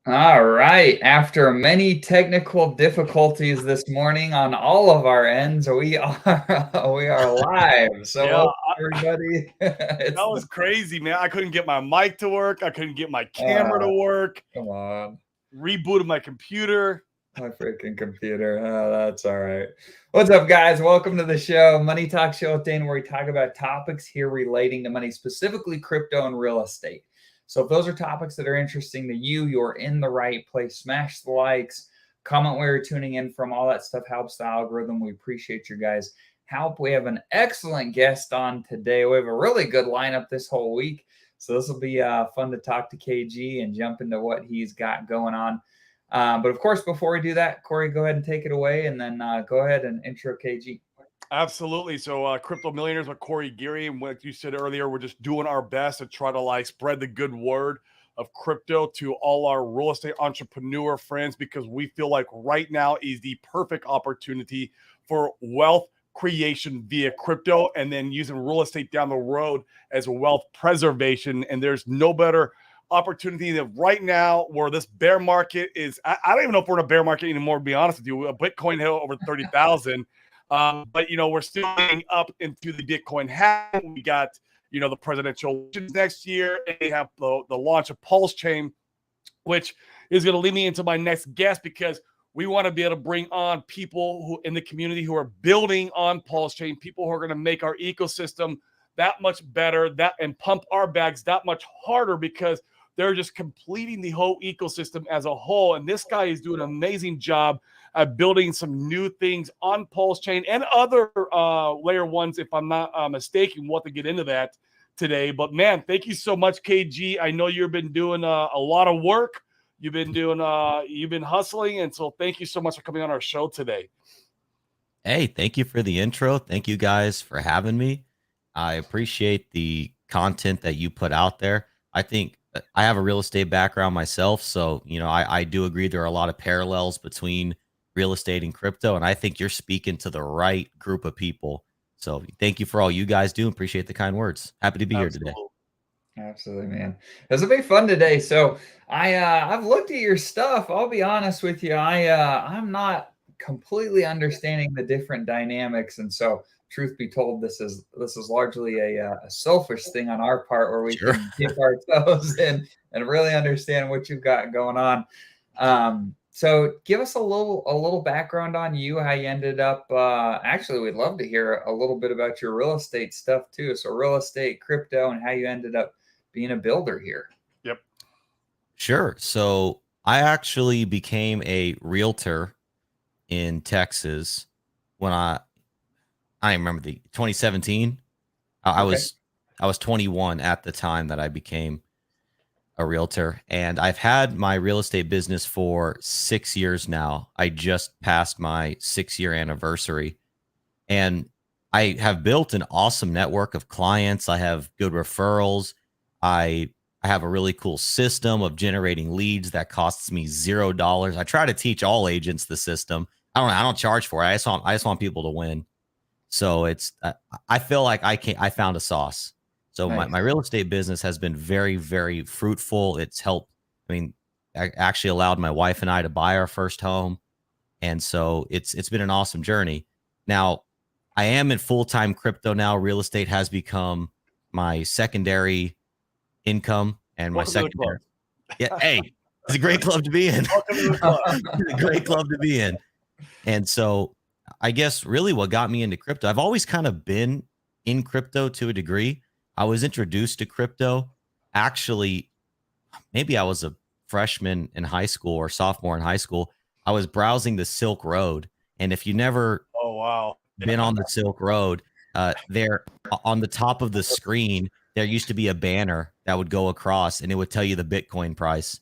All right. After many technical difficulties this morning on all of our ends, we are we are live. So Yeah, welcome everybody. that It's the was crazy, man. I couldn't get my mic to work. I couldn't get my camera to uh, work. come on. Rebooted my computer. My freaking computer. Oh, that's all right. What's up, guys? Welcome to the show, Money Talk Show with Dane, where we talk about topics here relating to money, specifically crypto and real estate. So, if those are topics that are interesting to you, you're in the right place. Smash the likes, comment where you're tuning in from. All that stuff helps the algorithm. We appreciate your guys' help. We have an excellent guest on today. We have a really good lineup this whole week. So, this will be fun to talk to KG and jump into what he's got going on. But of course, before we do that, Corey, go ahead and take it away, and then go ahead and intro KG. Absolutely. So, Crypto Millionaires with Corey Geary. And what you said earlier, we're just doing our best to try to spread the good word of crypto to all our real estate entrepreneur friends because we feel like right now is the perfect opportunity for wealth creation via crypto and then using real estate down the road as wealth preservation. And there's no better opportunity than right now where this bear market is. I don't even know if we're in a bear market anymore, to be honest with you. A Bitcoin hit over 30,000. But we're still getting up into the Bitcoin half. We got the presidential elections next year, and they have the launch of Pulse Chain, which is going to lead me into my next guest because we want to be able to bring on people who in the community who are building on Pulse Chain, people who are going to make our ecosystem that much better, that and pump our bags that much harder because they're just completing the whole ecosystem as a whole. And this guy is doing an amazing job at building some new things on Pulse Chain and other layer ones, if I'm not mistaken. We'll have to get into that today. But man, thank you so much, KG. I know you've been doing a lot of work. You've been hustling, and so thank you so much for coming on our show today. Hey, thank you for the intro. Thank you guys for having me. I appreciate the content that you put out there. I think I have a real estate background myself, so I do agree there are a lot of parallels between real estate and crypto, and I think you're speaking to the right group of people. So thank you for all you guys do. Appreciate the kind words. Happy to be here today. Absolutely. Absolutely, man. This will be fun today. So I've looked at your stuff. I'll be honest with you. I'm not completely understanding the different dynamics, and so truth be told, this is largely a selfish thing on our part where we Sure. can dip our toes in and really understand what you've got going on. So give us a little background on you, how you ended up. Actually, we'd love to hear a little bit about your real estate stuff too. So real estate, crypto, and how you ended up being a builder here. Yep. Sure. So I actually became a realtor in Texas when I remember the 2017. I Okay. was I was 21 at the time that I became a realtor, and I've had my real estate business for 6 years now. I just passed my 6 year anniversary, and I have built an awesome network of clients. I have good referrals. I I have a really cool system of generating leads that costs me $0. I try to teach all agents the system. I don't charge for it. I just want people to win. So I feel like I found a sauce. So my Nice. real estate business has been very, very fruitful. It's helped. I mean, I actually allowed my wife and I to buy our first home. And so it's been an awesome journey. Now, I am in full-time crypto now. Real estate has become my secondary income and my Welcome to the club. secondary. Yeah, hey, it's a great club to be in. Welcome to the club. It's a great club to be in. And so I guess really what got me into crypto, I've always kind of been in crypto to a degree. I was introduced to crypto actually, maybe I was a freshman in high school or sophomore in high school. I was browsing the Silk Road. And if you never Oh wow. been on the Silk Road, there on the top of the screen, there used to be a banner that would go across and it would tell you the Bitcoin price.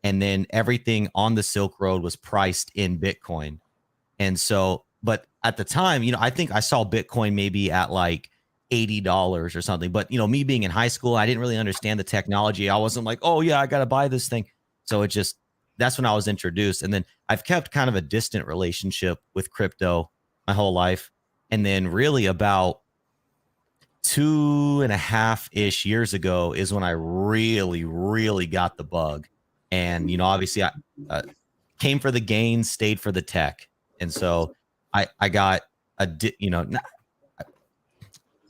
And then everything on the Silk Road was priced in Bitcoin. And so, but at the time, I think I saw Bitcoin maybe at like $80 or something. But, me being in high school, I didn't really understand the technology. I wasn't like, oh, yeah, I got to buy this thing. So that's when I was introduced. And then I've kept kind of a distant relationship with crypto my whole life. And then really about 2.5 ish years ago is when I really, really got the bug. And, obviously I came for the gains, stayed for the tech. And so I got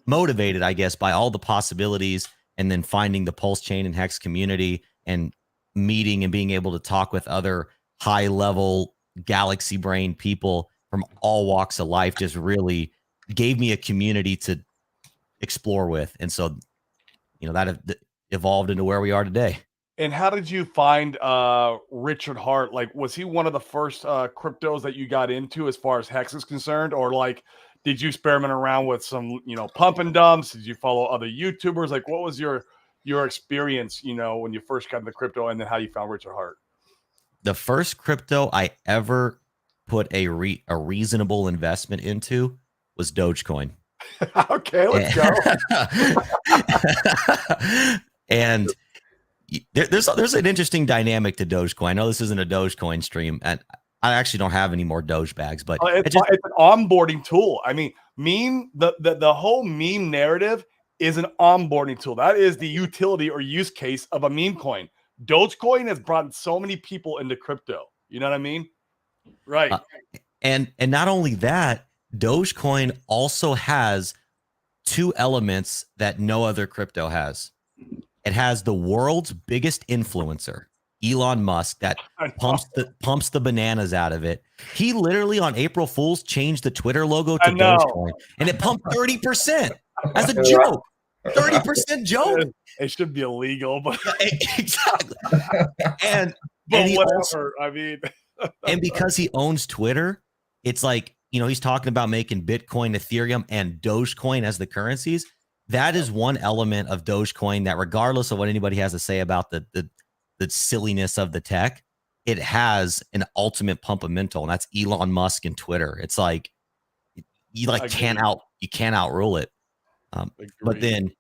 motivated, I guess, by all the possibilities, and then finding the Pulse Chain and Hex community and meeting and being able to talk with other high level galaxy brain people from all walks of life just really gave me a community to explore with. And so, that evolved into where we are today. And how did you find Richard Hart? Like, was he one of the first cryptos that you got into as far as Hex is concerned? Or like, did you experiment around with some, pump and dumps? Did you follow other YouTubers? Like, what was your experience, when you first got into crypto, and then how you found Richard Hart? The first crypto I ever put a reasonable investment into was Dogecoin. Okay, let's go. And there's an interesting dynamic to Dogecoin. I know this isn't a Dogecoin stream, and I actually don't have any more Doge bags, but it's an onboarding tool. I mean, the whole meme narrative is an onboarding tool. That is the utility or use case of a meme coin. Dogecoin has brought so many people into crypto. You know what I mean? Right. And not only that, Dogecoin also has two elements that no other crypto has. It has the world's biggest influencer, Elon Musk, that pumps the bananas out of it. He literally on April Fool's changed the Twitter logo to Dogecoin, and it pumped 30% as a joke. 30% joke. It should be illegal, but exactly. And whatever. Also, I mean, and because he owns Twitter, it's like, he's talking about making Bitcoin, Ethereum, and Dogecoin as the currencies. That is one element of Dogecoin that, regardless of what anybody has to say about the silliness of the tech, it has an ultimate pumpamental, and that's Elon Musk and Twitter. It's like you can't outrule it. But then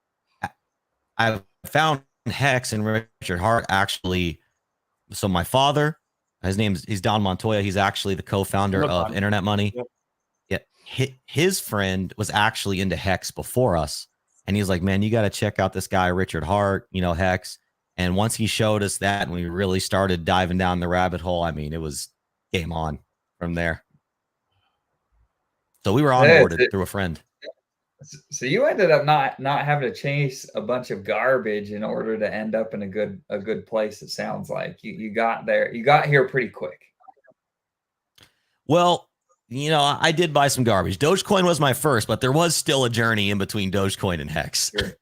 I found Hex and Richard Hart actually. So my father, he's Don Montoya. He's actually the co-founder of Internet Money. Yep. Yeah, his friend was actually into Hex before us, and he's like, "Man, you got to check out this guy Richard Hart, Hex." And once he showed us that, and we really started diving down the rabbit hole, I mean, it was game on from there. So we were onboarded through a friend. So you ended up not having to chase a bunch of garbage in order to end up in a good place. It sounds like you got there. You got here pretty quick. Well, I did buy some garbage. Dogecoin was my first, but there was still a journey in between Dogecoin and Hex. Sure.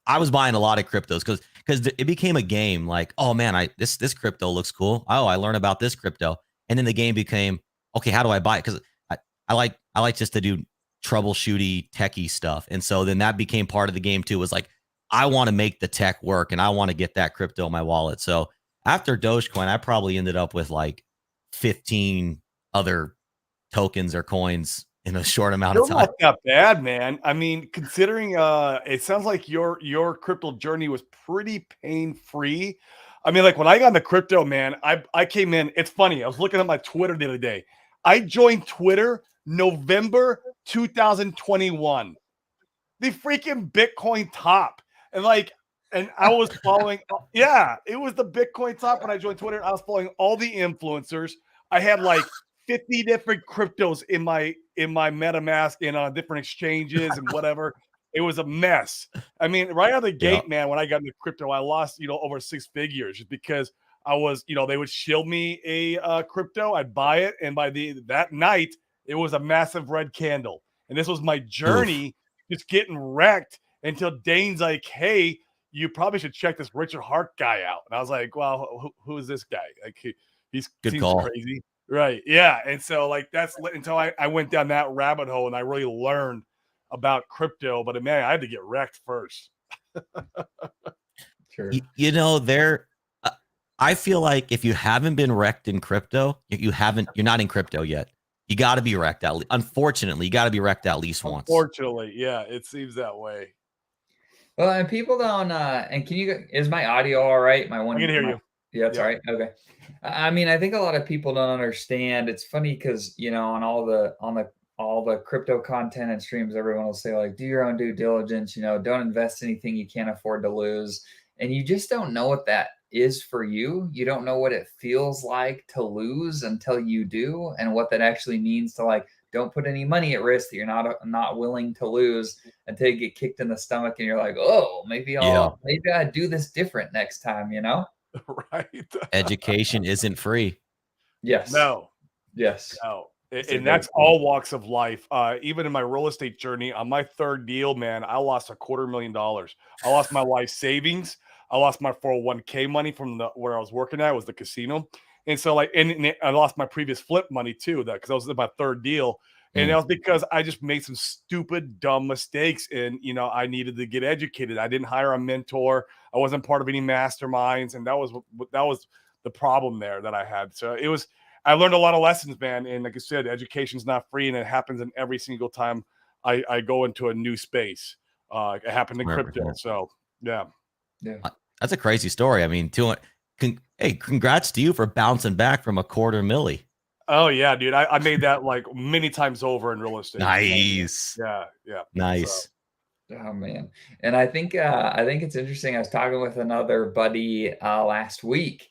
I was buying a lot of cryptos because it became a game. Like, oh man, this crypto looks cool. Oh, I learned about this crypto, and then the game became, okay, how do I buy it? Because I like just to do troubleshooty techie stuff. And so then that became part of the game too, was like, I want to make the tech work and I want to get that crypto in my wallet. So after Dogecoin, I probably ended up with like 15 other tokens or coins in a short amount of time. Not that bad, man. I mean, considering it sounds like your crypto journey was pretty pain-free. I mean, like when I got into crypto, man, I came in. It's funny. I was looking at my Twitter the other day. I joined Twitter November 2021. The freaking Bitcoin top. And I was following, yeah, it was the Bitcoin top when I joined Twitter. I was following all the influencers. I had like 50 different cryptos in my MetaMask and on different exchanges and whatever. It was a mess. I mean, right out of the gate, man, when I got into crypto, I lost, over 6 figures just because I was, they would shield me a crypto. I'd buy it. And by that night, it was a massive red candle. And this was my journey, just getting wrecked until Dane's like, hey, you probably should check this Richard Hart guy out. And I was like, well, who is this guy? Like, he seems crazy. Right. Yeah. And so that's until I went down that rabbit hole and I really learned about crypto. But man, I had to get wrecked first. Sure. I feel like if you haven't been wrecked in crypto, you're not in crypto yet. You got to be wrecked unfortunately, you got to be wrecked at least once. Unfortunately, yeah, it seems that way. Well, and people don't. And is my audio all right? I can hear you. Yeah, it's all right. Okay. I mean, I think a lot of people don't understand. It's funny because on all all the crypto content and streams, everyone will say like, do your own due diligence, don't invest anything you can't afford to lose. And you just don't know what that is for you. You don't know what it feels like to lose until you do, and what that actually means to like, don't put any money at risk that you're not willing to lose until you get kicked in the stomach and you're like, oh, maybe I do this different next time, Right. Education isn't free. Yes. No. Yes. No. And that's all walks of life. Even in my real estate journey, on my third deal, man, I lost $250,000. I lost my life savings. I lost my 401k money from where I was working at. It was the casino. And so and I lost my previous flip money too, because that was my third deal. And that was because I just made some stupid, dumb mistakes. And, I needed to get educated. I didn't hire a mentor. I wasn't part of any masterminds. And that was the problem there that I had. So I learned a lot of lessons, man. And like I said, education's not free, and it happens in every single time I go into a new space. It happened in 100%. crypto. So yeah. That's a crazy story. I mean, hey, congrats to you for bouncing back from $250,000. Oh yeah, dude. I made that like many times over in real estate. Nice. Yeah. Nice. Oh man. And I think it's interesting. I was talking with another buddy last week,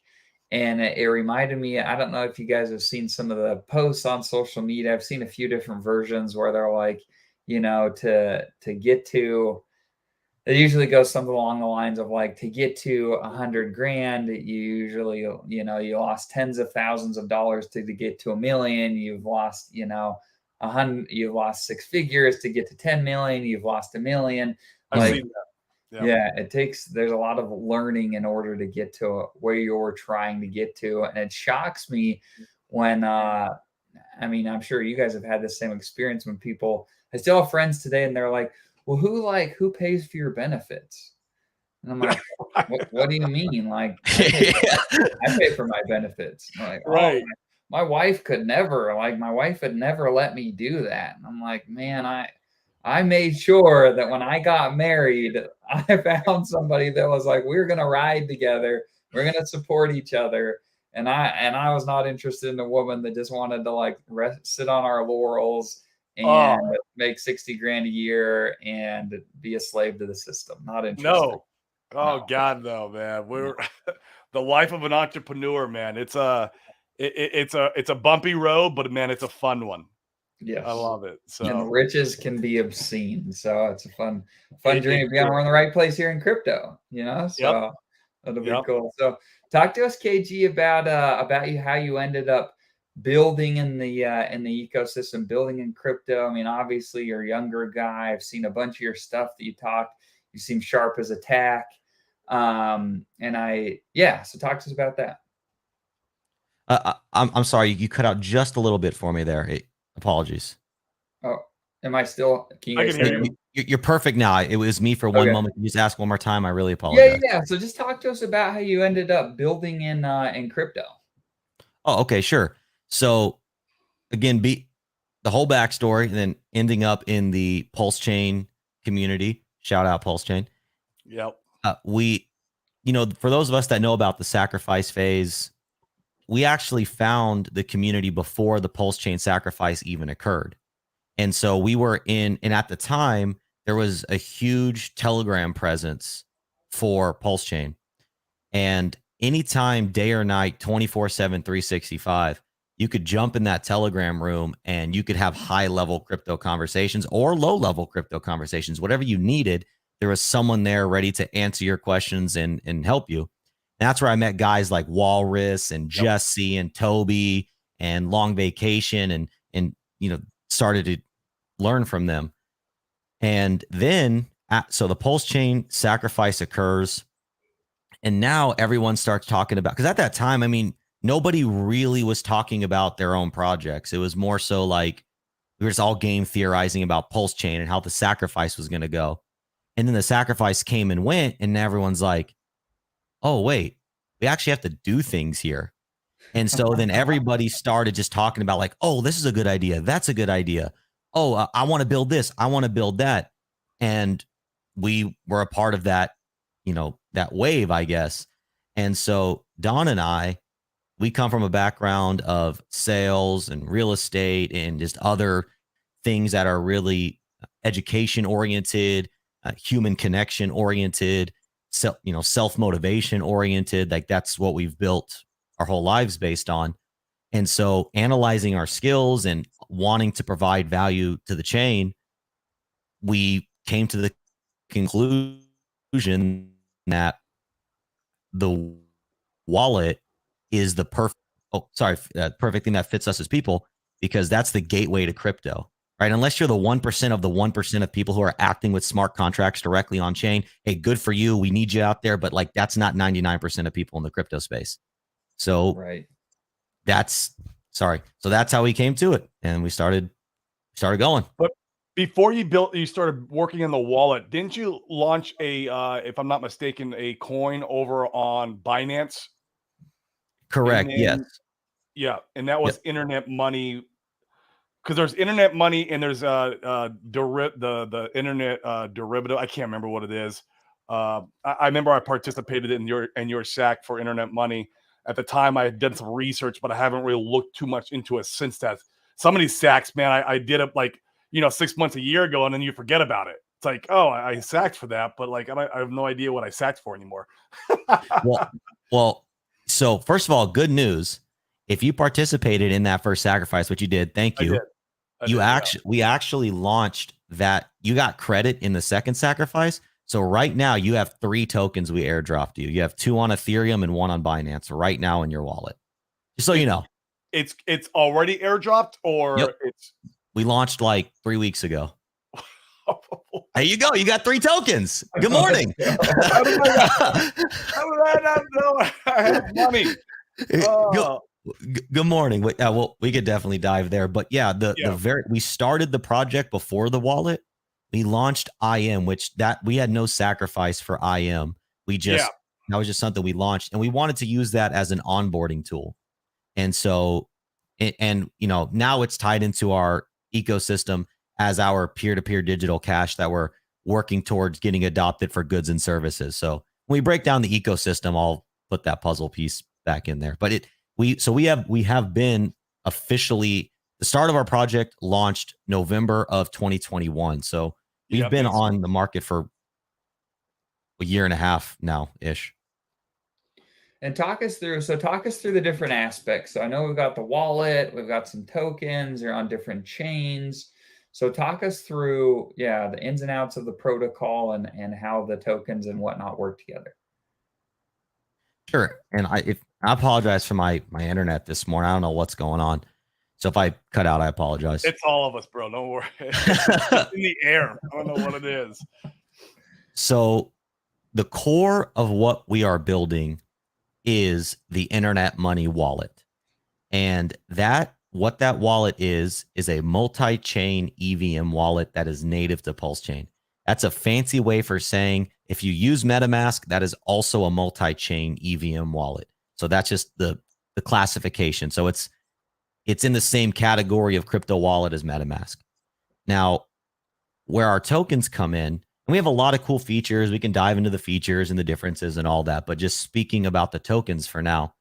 and it reminded me, I don't know if you guys have seen some of the posts on social media. I've seen a few different versions where they're like, to get to, it usually goes something along the lines of like, to get to 100 grand, you usually, you lost tens of thousands of dollars to get to 1 million. You've lost, you've lost 6 figures to get to 10 million. You've lost 1 million. I've seen that. Yeah, there's a lot of learning in order to get to where you're trying to get to. And it shocks me when, I'm sure you guys have had the same experience when I still have friends today and they're like, well, who pays for your benefits? And I'm like, what do you mean? Like, I pay for my benefits. I'm like, right. Oh, my wife could never, my wife would never let me do that. And I'm like, man, I made sure that when I got married, I found somebody that was like, we're going to ride together. We're going to support each other. And I was not interested in a woman that just wanted to sit on our laurels and make 60 grand a year and be a slave to the system. Not interested. No. Oh God, no, man. We're the life of an entrepreneur, man. It's a bumpy road, but man, it's a fun one. Yes. I love it. So and riches can be obscene. So it's a fun journey. We're in the right place here in crypto, so that'll be cool. So talk to us, KG, about how you ended up building in the ecosystem, building in crypto. I mean, obviously you're a younger guy. I've seen a bunch of your stuff that you talked. You seem sharp as a tack. So talk to us about that. I'm sorry, you cut out just a little bit for me there. Apologies. Oh, am I still? Can you guys hear you? You're perfect now. It was me for one moment. Can you just ask one more time? I really apologize. Yeah. So just talk to us about how you ended up building in crypto. Oh, okay, sure. So again, the whole backstory, and then ending up in the Pulse Chain community. Shout out Pulse Chain. Yep. For those of us that know about the sacrifice phase, we actually found the community before the Pulse Chain sacrifice even occurred. And so we were and at the time, there was a huge Telegram presence for Pulse Chain. And anytime, day or night, 24/7, 365, you could jump in that Telegram room and you could have high-level crypto conversations or low-level crypto conversations, whatever you needed. There was someone there ready to answer your questions and help you. And that's where I met guys like Walrus and Jesse and Toby and Long Vacation and started to learn from them. And then, so the Pulse Chain sacrifice occurs. And now everyone starts talking about, because at that time, nobody really was talking about their own projects. It was more so like we were just all game theorizing about Pulse Chain and how the sacrifice was going to go. And then the sacrifice came and went, and everyone's like, oh, wait, we actually have to do things here. And so then everybody started just talking about like, oh, this is a good idea. That's a good idea. Oh, I want to build this. I want to build that. And we were a part of that, that wave, I guess. And so Don and I, we come from a background of sales and real estate and just other things that are really education oriented, human connection oriented, self-motivation oriented. Like that's what we've built our whole lives based on. And so analyzing our skills and wanting to provide value to the chain, we came to the conclusion that the wallet is the perfect thing that fits us as people, because that's the gateway to crypto, right? Unless you're the 1% of the 1% of people who are acting with smart contracts directly on chain, hey, good for you. We need you out there. But like, that's not 99% of people in the crypto space. So Right. So that's how we came to it. And we started going. But before you started working in the wallet, didn't you launch if I'm not mistaken, a coin over on Binance? Correct. Yes. Yeah. And that was internet money. Because there's internet money and there's the internet derivative. I can't remember what it is. I remember I participated in your SAC for internet money. At the time, I had done some research, but I haven't really looked too much into it since that. Some of these SACs, man, I did it like 6 months, a year ago, and then you forget about it. It's like, oh, I sacked for that, but like I have no idea what I sacked for anymore. well, so first of all, good news. If you participated in that first sacrifice, which you did, thank you. We actually launched that. You got credit in the second sacrifice. So right now you have 3 tokens we airdropped you. You have 2 on Ethereum and 1 on Binance right now in your wallet. Just so you know. It's already airdropped, or we launched like 3 weeks ago. There you go. You got 3 tokens. Good morning. How did I not know I had money? Good morning. We could definitely dive there, but we started the project before the wallet. We launched IM, we had no sacrifice for IM. That was just something we launched, and we wanted to use that as an onboarding tool. And so, now it's tied into our ecosystem as our peer-to-peer digital cash that we're working towards getting adopted for goods and services. So when we break down the ecosystem, I'll put that puzzle piece back in there. But we have been officially, the start of our project launched November of 2021. So we've been on the market for a year and a half now ish. And talk us through the different aspects. So I know we've got the wallet, we've got some tokens, they're on different chains. So talk us through, the ins and outs of the protocol and how the tokens and whatnot work together. Sure. And I apologize for my internet this morning. I don't know what's going on. So if I cut out, I apologize. It's all of us, bro. Don't worry. It's in the air. I don't know what it is. So the core of what we are building is the internet money wallet. And what that wallet is a multi-chain EVM wallet that is native to Pulse Chain. That's a fancy way for saying if you use MetaMask, that is also a multi-chain EVM wallet. So that's just the classification. So it's in the same category of crypto wallet as MetaMask. Now, where our tokens come in, and we have a lot of cool features. We can dive into the features and the differences and all that. But just speaking about the tokens for now,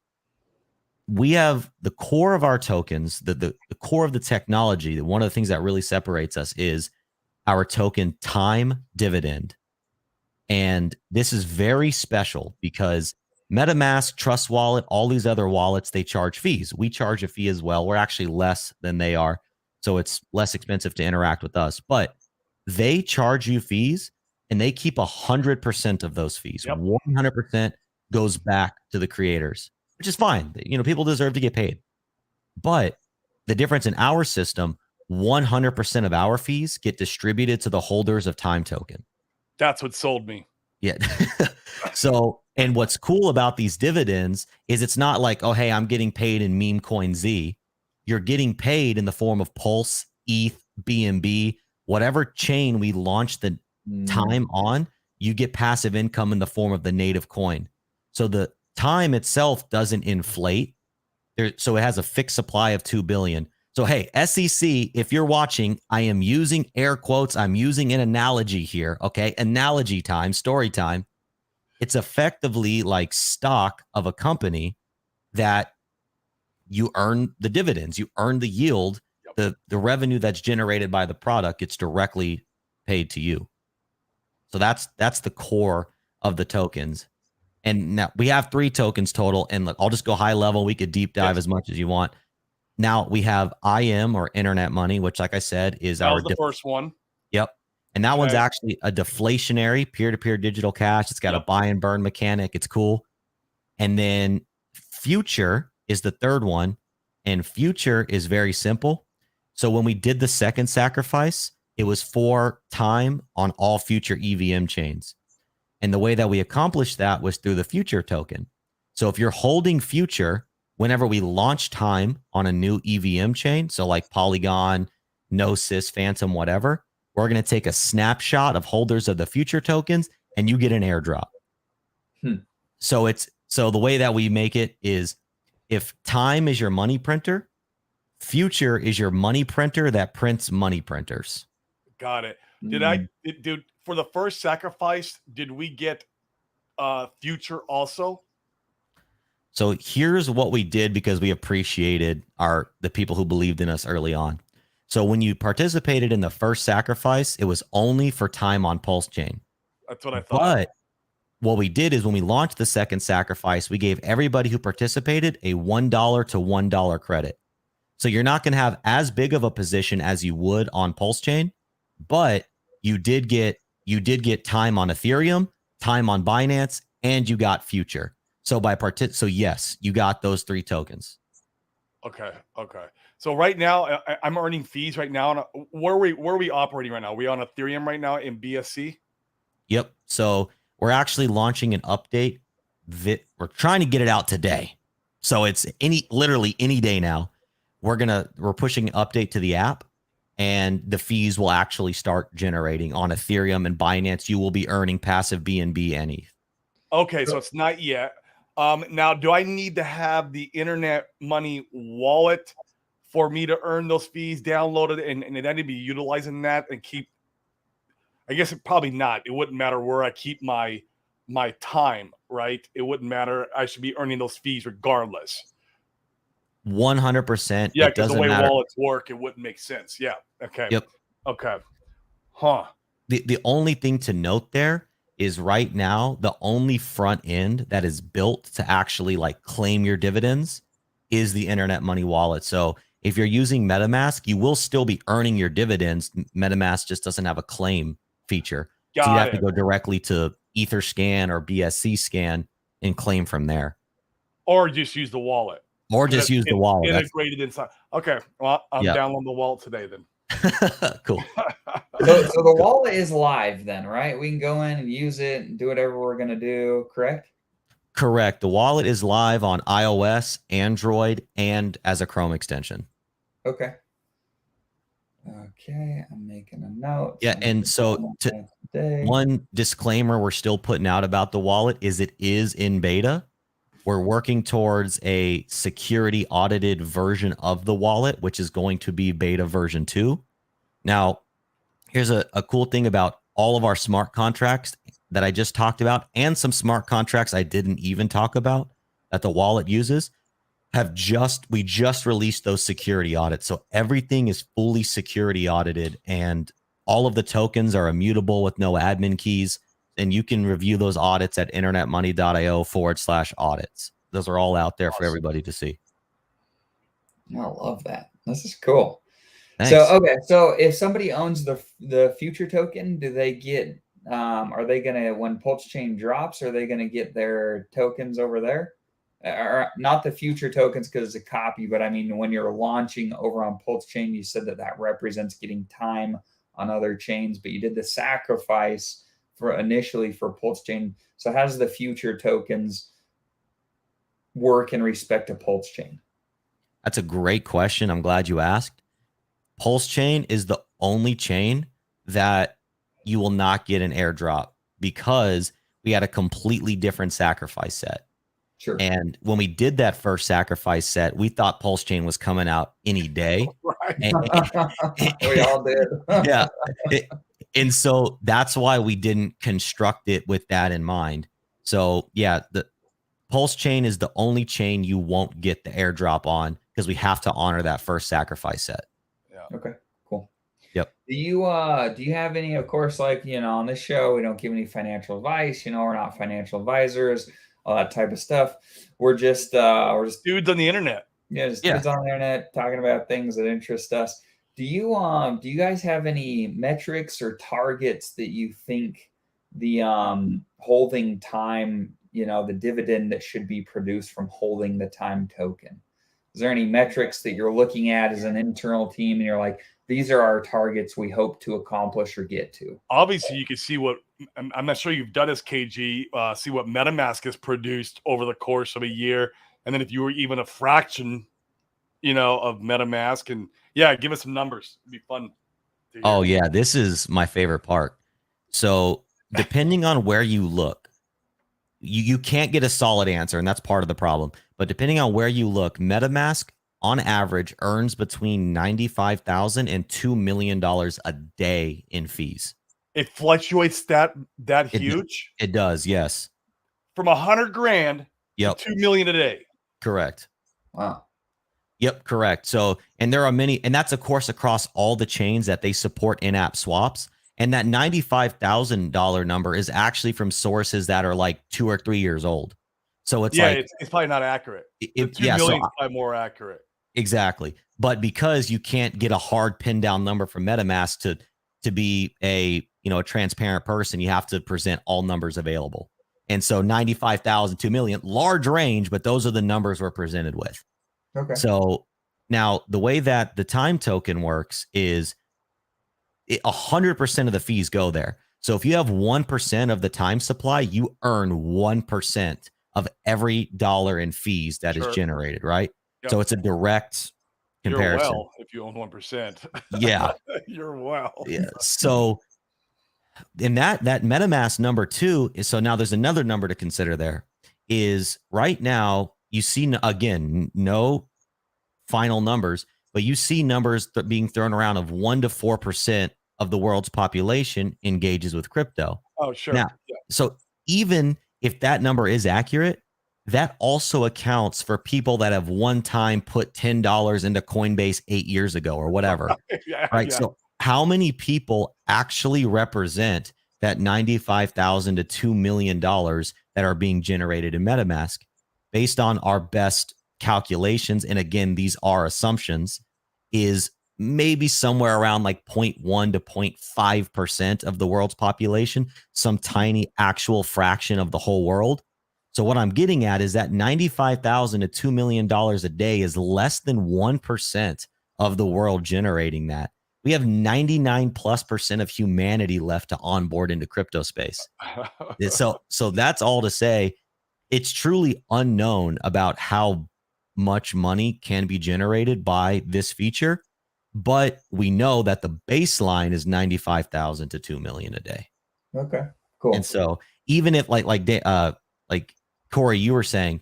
we have the core of our tokens, the core of the technology. One of the things that really separates us is our token Time Dividend. And this is very special because MetaMask, Trust Wallet, all these other wallets, they charge fees. We charge a fee as well. We're actually less than they are. So it's less expensive to interact with us. But they charge you fees and they keep 100% of those fees. 100% goes back to the creators, which is fine. People deserve to get paid. But the difference in our system, 100% of our fees get distributed to the holders of Time Token. That's what sold me. Yeah. So, and what's cool about these dividends is it's not like, oh, hey, I'm getting paid in meme coin Z. You're getting paid in the form of Pulse, ETH, BNB, whatever chain we launch the Time on, you get passive income in the form of the native coin. So the Time itself doesn't inflate. So it has a fixed supply of 2 billion. So, hey, SEC, if you're watching, I am using air quotes. I'm using an analogy here. Okay. Analogy time, story time. It's effectively like stock of a company that you earn the dividends, you earn the yield the revenue that's generated by the product gets directly paid to you. So that's the core of the tokens. And now we have 3 tokens total. And look, I'll just go high level. We could deep dive as much as you want. Now we have IM, or internet money, which, like I said, is That was the first one. Yep. And that one's actually a deflationary peer-to-peer digital cash. It's got a buy and burn mechanic. It's cool. And then future is the third one. And future is very simple. So when we did the second sacrifice, it was for time on all future EVM chains. And the way that we accomplished that was through the future token. So if you're holding future, whenever we launch time on a new EVM chain, so like Polygon, Gnosis, Phantom, whatever, we're going to take a snapshot of holders of the future tokens and you get an airdrop. So the way that we make it is, if time is your money printer, future is your money printer that prints money printers. Got it. Did for the first sacrifice, did we get future also? So here's what we did, because we appreciated the people who believed in us early on. So when you participated in the first sacrifice, it was only for time on Pulse Chain. That's what I thought. But what we did is, when we launched the second sacrifice, we gave everybody who participated a $1 to $1 credit. So you're not going to have as big of a position as you would on Pulse Chain, but you did get time on Ethereum, time on Binance, and you got future. So so yes, you got those 3 tokens. Okay. So right now, I'm earning fees right now. Where are we operating right now? Are we on Ethereum right now in BSC? Yep. So we're actually launching an update. We're trying to get it out today. So it's literally any day now. We're pushing an update to the app, and the fees will actually start generating on Ethereum and Binance. You will be earning passive BNB and ETH. Okay, so it's not yet. Now, do I need to have the internet money wallet for me to earn those fees downloaded, and then to be utilizing that and keep? I guess probably not. It wouldn't matter where I keep my time, right? It wouldn't matter. I should be earning those fees regardless. 100%. Yeah, because the way wallets work, it wouldn't make sense. Yeah. Okay. Yep. Okay. Huh. The only thing to note there is, right now, the only front end that is built to actually like claim your dividends is the internet money wallet. So if you're using MetaMask, you will still be earning your dividends. MetaMask just doesn't have a claim feature. So you have to go directly to Etherscan or BSC Scan and claim from there. Or just use the wallet. Or just use the wallet. Integrated inside. Okay. Well, I'm downloading the wallet today then. Cool. So the wallet is live then, right? We can go in and use it and do whatever we're going to do, correct? Correct. The wallet is live on iOS, Android, and as a Chrome extension. Okay. Okay, I'm making a note. Yeah, and so one disclaimer we're still putting out about the wallet is it is in beta. We're working towards a security audited version of the wallet, which is going to be beta version 2. Now, here's a cool thing about all of our smart contracts that I just talked about, and some smart contracts I didn't even talk about that the wallet uses, we just released those security audits. So everything is fully security audited, and all of the tokens are immutable with no admin keys. And you can review those audits at internetmoney.io/audits. Those are all out there for everybody to see. I love that. This is cool. Thanks. So, okay. So if somebody owns the future token, do they get, are they going to, when Pulse Chain drops, are they going to get their tokens over there? Or not the future tokens because it's a copy, but I mean, when you're launching over on Pulse Chain, you said that represents getting time on other chains, but you did the sacrifice initially for Pulse Chain. So how does the future tokens work in respect to Pulse Chain? That's a great question. I'm glad you asked. Pulse Chain is the only chain that you will not get an airdrop, because we had a completely different sacrifice set. Sure. And when we did that first sacrifice set, we thought Pulse Chain was coming out any day. Right. We all did. Yeah. And so that's why we didn't construct it with that in mind. So yeah, the Pulse Chain is the only chain you won't get the airdrop on, because we have to honor that first sacrifice set. Okay, cool. Yep. Do you have any, of course, like, on this show, we don't give any financial advice, we're not financial advisors, all that type of stuff. We're just Dudes on the internet. just Yeah. dudes on the internet talking about things that interest us. Do you guys have any metrics or targets that you think the holding time, the dividend that should be produced from holding the time token? Is there any metrics that you're looking at as an internal team and you're like, these are our targets we hope to accomplish or get to? Obviously, you can see what I'm not sure you've done as KG. See what MetaMask has produced over the course of a year, and then if you were even a fraction, of MetaMask, and give us some numbers. It'd be fun. Oh yeah, this is my favorite part. So depending on where you look, you can't get a solid answer, and that's part of the problem. But depending on where you look, MetaMask on average earns between $95,000 and $2 million a day in fees. It fluctuates that huge. It does, yes. From $100,000 Yep. to $2 million a day. Correct. Wow. Yep, correct. So, and there are many, and that's of course across all the chains that they support in-app swaps. And that $95,000 number is actually from sources that are like 2 or 3 years old. So it's it's probably not accurate. $2 million is probably more accurate. Exactly. But because you can't get a hard pin down number from MetaMask to be a transparent person, you have to present all numbers available. And so 95,000, 2 million, large range, but those are the numbers we're presented with. Okay. So now the way that the time token works is 100% of the fees go there. So if you have 1% of the time supply, you earn 1% of every dollar in fees that is generated, right? Yep. So it's a direct comparison. You're well if you own 1%. Yeah. You're well. Yeah. So in that MetaMask number 2 is, so now there's another number to consider there, is right now you see, again, no final numbers, but you see numbers being thrown around of 1 to 4% of the world's population engages with crypto. Oh, sure. Now, so even if that number is accurate, that also accounts for people that have one time put $10 into Coinbase 8 years ago or whatever. Right. So how many people actually represent that $95,000 to $2 million that are being generated in MetaMask? Based on our best calculations, and again, these are assumptions, is maybe somewhere around like 0.1 to 0.5% of the world's population, some tiny actual fraction of the whole world. So what I'm getting at is that $95,000 to $2 million a day is less than 1% of the world generating that. We have 99+% of humanity left to onboard into crypto space. So that's all to say, it's truly unknown about how much money can be generated by this feature, but we know that the baseline is 95,000 to 2 million a day. Okay, cool. And so even if like Corey, you were saying,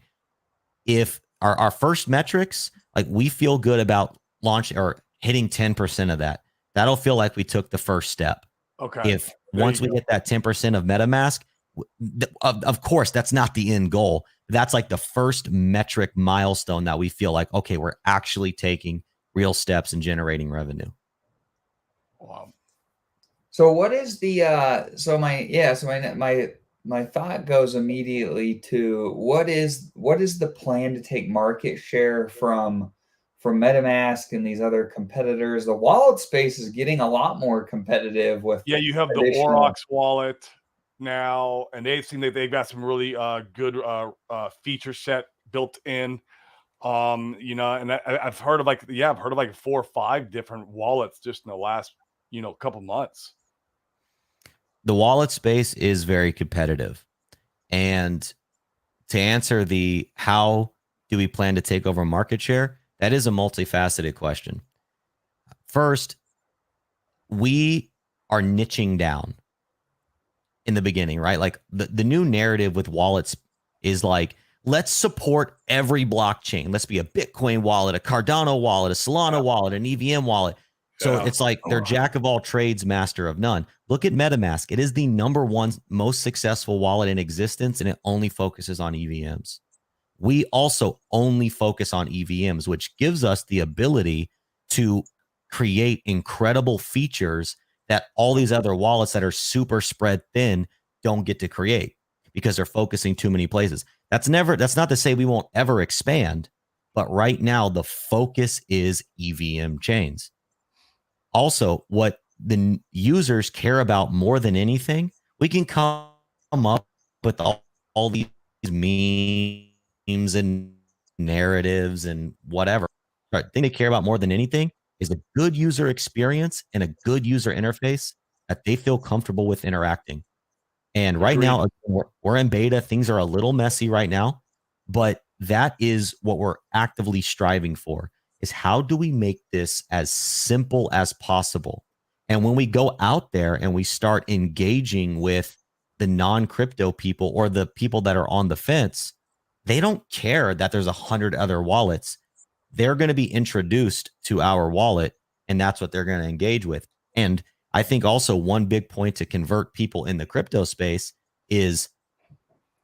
if our first metrics, like we feel good about launch or hitting 10% of that, that'll feel like we took the first step. Okay. If once we get that 10% of MetaMask, of course, that's not the end goal. That's like the first metric milestone that we feel like, okay, we're actually taking real steps in generating revenue. Wow. So what is the my thought goes immediately to what is the plan to take market share from MetaMask and these other competitors? The wallet space is getting a lot more competitive with. Yeah, you have the Aurochs wallet now, and they seem that they've got some really good feature set built in. And I've heard of like 4 or 5 different wallets just in the last couple months. The wallet space is very competitive, and to answer the how do we plan to take over market share, that is a multifaceted question. First, we are niching down in the beginning, right? Like the new narrative with wallets is like, let's support every blockchain. Let's be a Bitcoin wallet, a Cardano wallet, a Solana wallet, an EVM wallet. So it's like they're jack of all trades, master of none. Look at MetaMask. It is the #1 most successful wallet in existence, and it only focuses on EVMs. We also only focus on EVMs, which gives us the ability to create incredible features that all these other wallets that are super spread thin don't get to create because they're focusing too many places. That's not to say we won't ever expand, but right now the focus is EVM chains. Also, what the users care about more than anything, we can come up with all these memes and narratives and whatever. The thing they care about more than anything is a good user experience and a good user interface that they feel comfortable with interacting. And right Agreed. now, we're in beta. Things are a little messy right now, but that is what we're actively striving for, is how do we make this as simple as possible? And when we go out there and we start engaging with the non-crypto people or the people that are on the fence, they don't care that there's 100 other wallets. They're going to be introduced to our wallet, and that's what they're going to engage with. And I think also one big point to convert people in the crypto space is,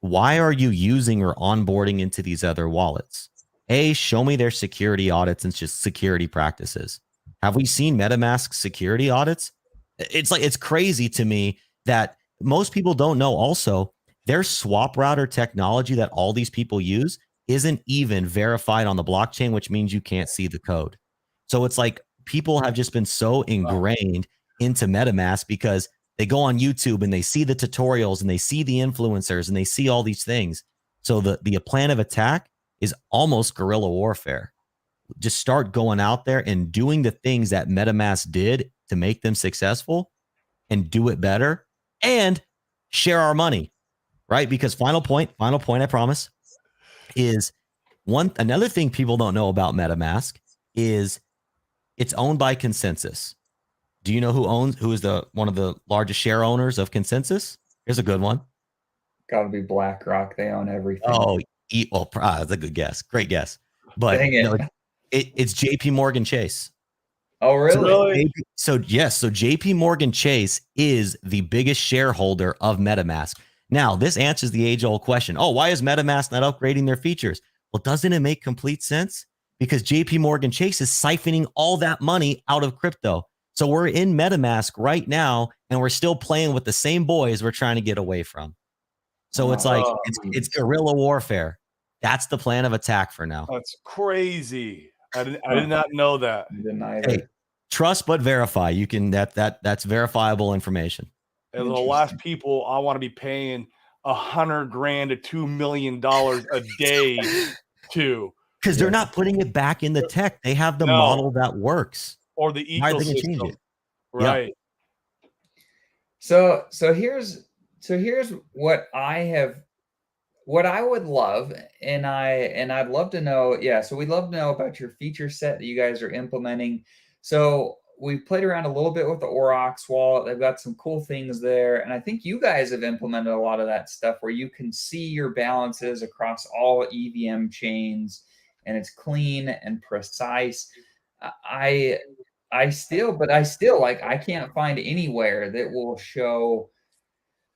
why are you using or onboarding into these other wallets? A, show me their security audits and just security practices. Have we seen MetaMask security audits? It's crazy to me that most people don't know also their swap router technology that all these people use isn't even verified on the blockchain, which means you can't see the code. So it's like people have just been so ingrained into MetaMask because they go on YouTube and they see the tutorials and they see the influencers and they see all these things. So the plan of attack is almost guerrilla warfare. Just start going out there and doing the things that MetaMask did to make them successful and do it better and share our money, right? Because final point, I promise, is another thing people don't know about MetaMask is it's owned by Consensus. Do you know who is one of the largest share owners of Consensus? Here's a good one. Got to be BlackRock. They own everything. Oh, that's a good guess. Great guess. But no, it's JP Morgan Chase. Oh, really? So JP Morgan Chase is the biggest shareholder of MetaMask. Now, this answers the age-old question. Oh, why is MetaMask not upgrading their features? Well, doesn't it make complete sense? Because JP Morgan Chase is siphoning all that money out of crypto. So we're in MetaMask right now, and we're still playing with the same boys we're trying to get away from. So it's like, it's guerrilla warfare. That's the plan of attack for now. That's crazy. I did not know that. Hey, trust but verify. You can that's verifiable information. And the last people I want to be paying $100,000 to $2 million a day to, because they're not putting it back in the tech. They have the model that works, or the ecosystem, right? Yeah. So here's what I would love, and I'd love to know. Yeah, so we'd love to know about your feature set that you guys are implementing. So we've played around a little bit with the Aurochs wallet. They've got some cool things there. And I think you guys have implemented a lot of that stuff where you can see your balances across all EVM chains, and it's clean and precise. I still like, I can't find anywhere that will show,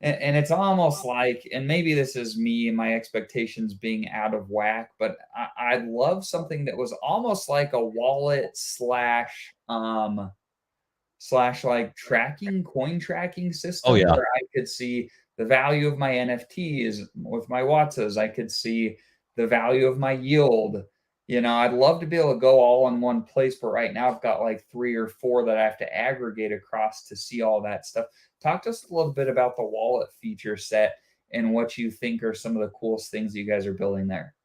and it's almost like, and maybe this is me and my expectations being out of whack, but I'd love something that was almost like a wallet slash like coin tracking system. Oh, yeah. Where I could see the value of my NFTs with my Watsas. I could see the value of my yield. I'd love to be able to go all in one place, but right now I've got like 3 or 4 that I have to aggregate across to see all that stuff. Talk to us a little bit about the wallet feature set and what you think are some of the coolest things you guys are building there.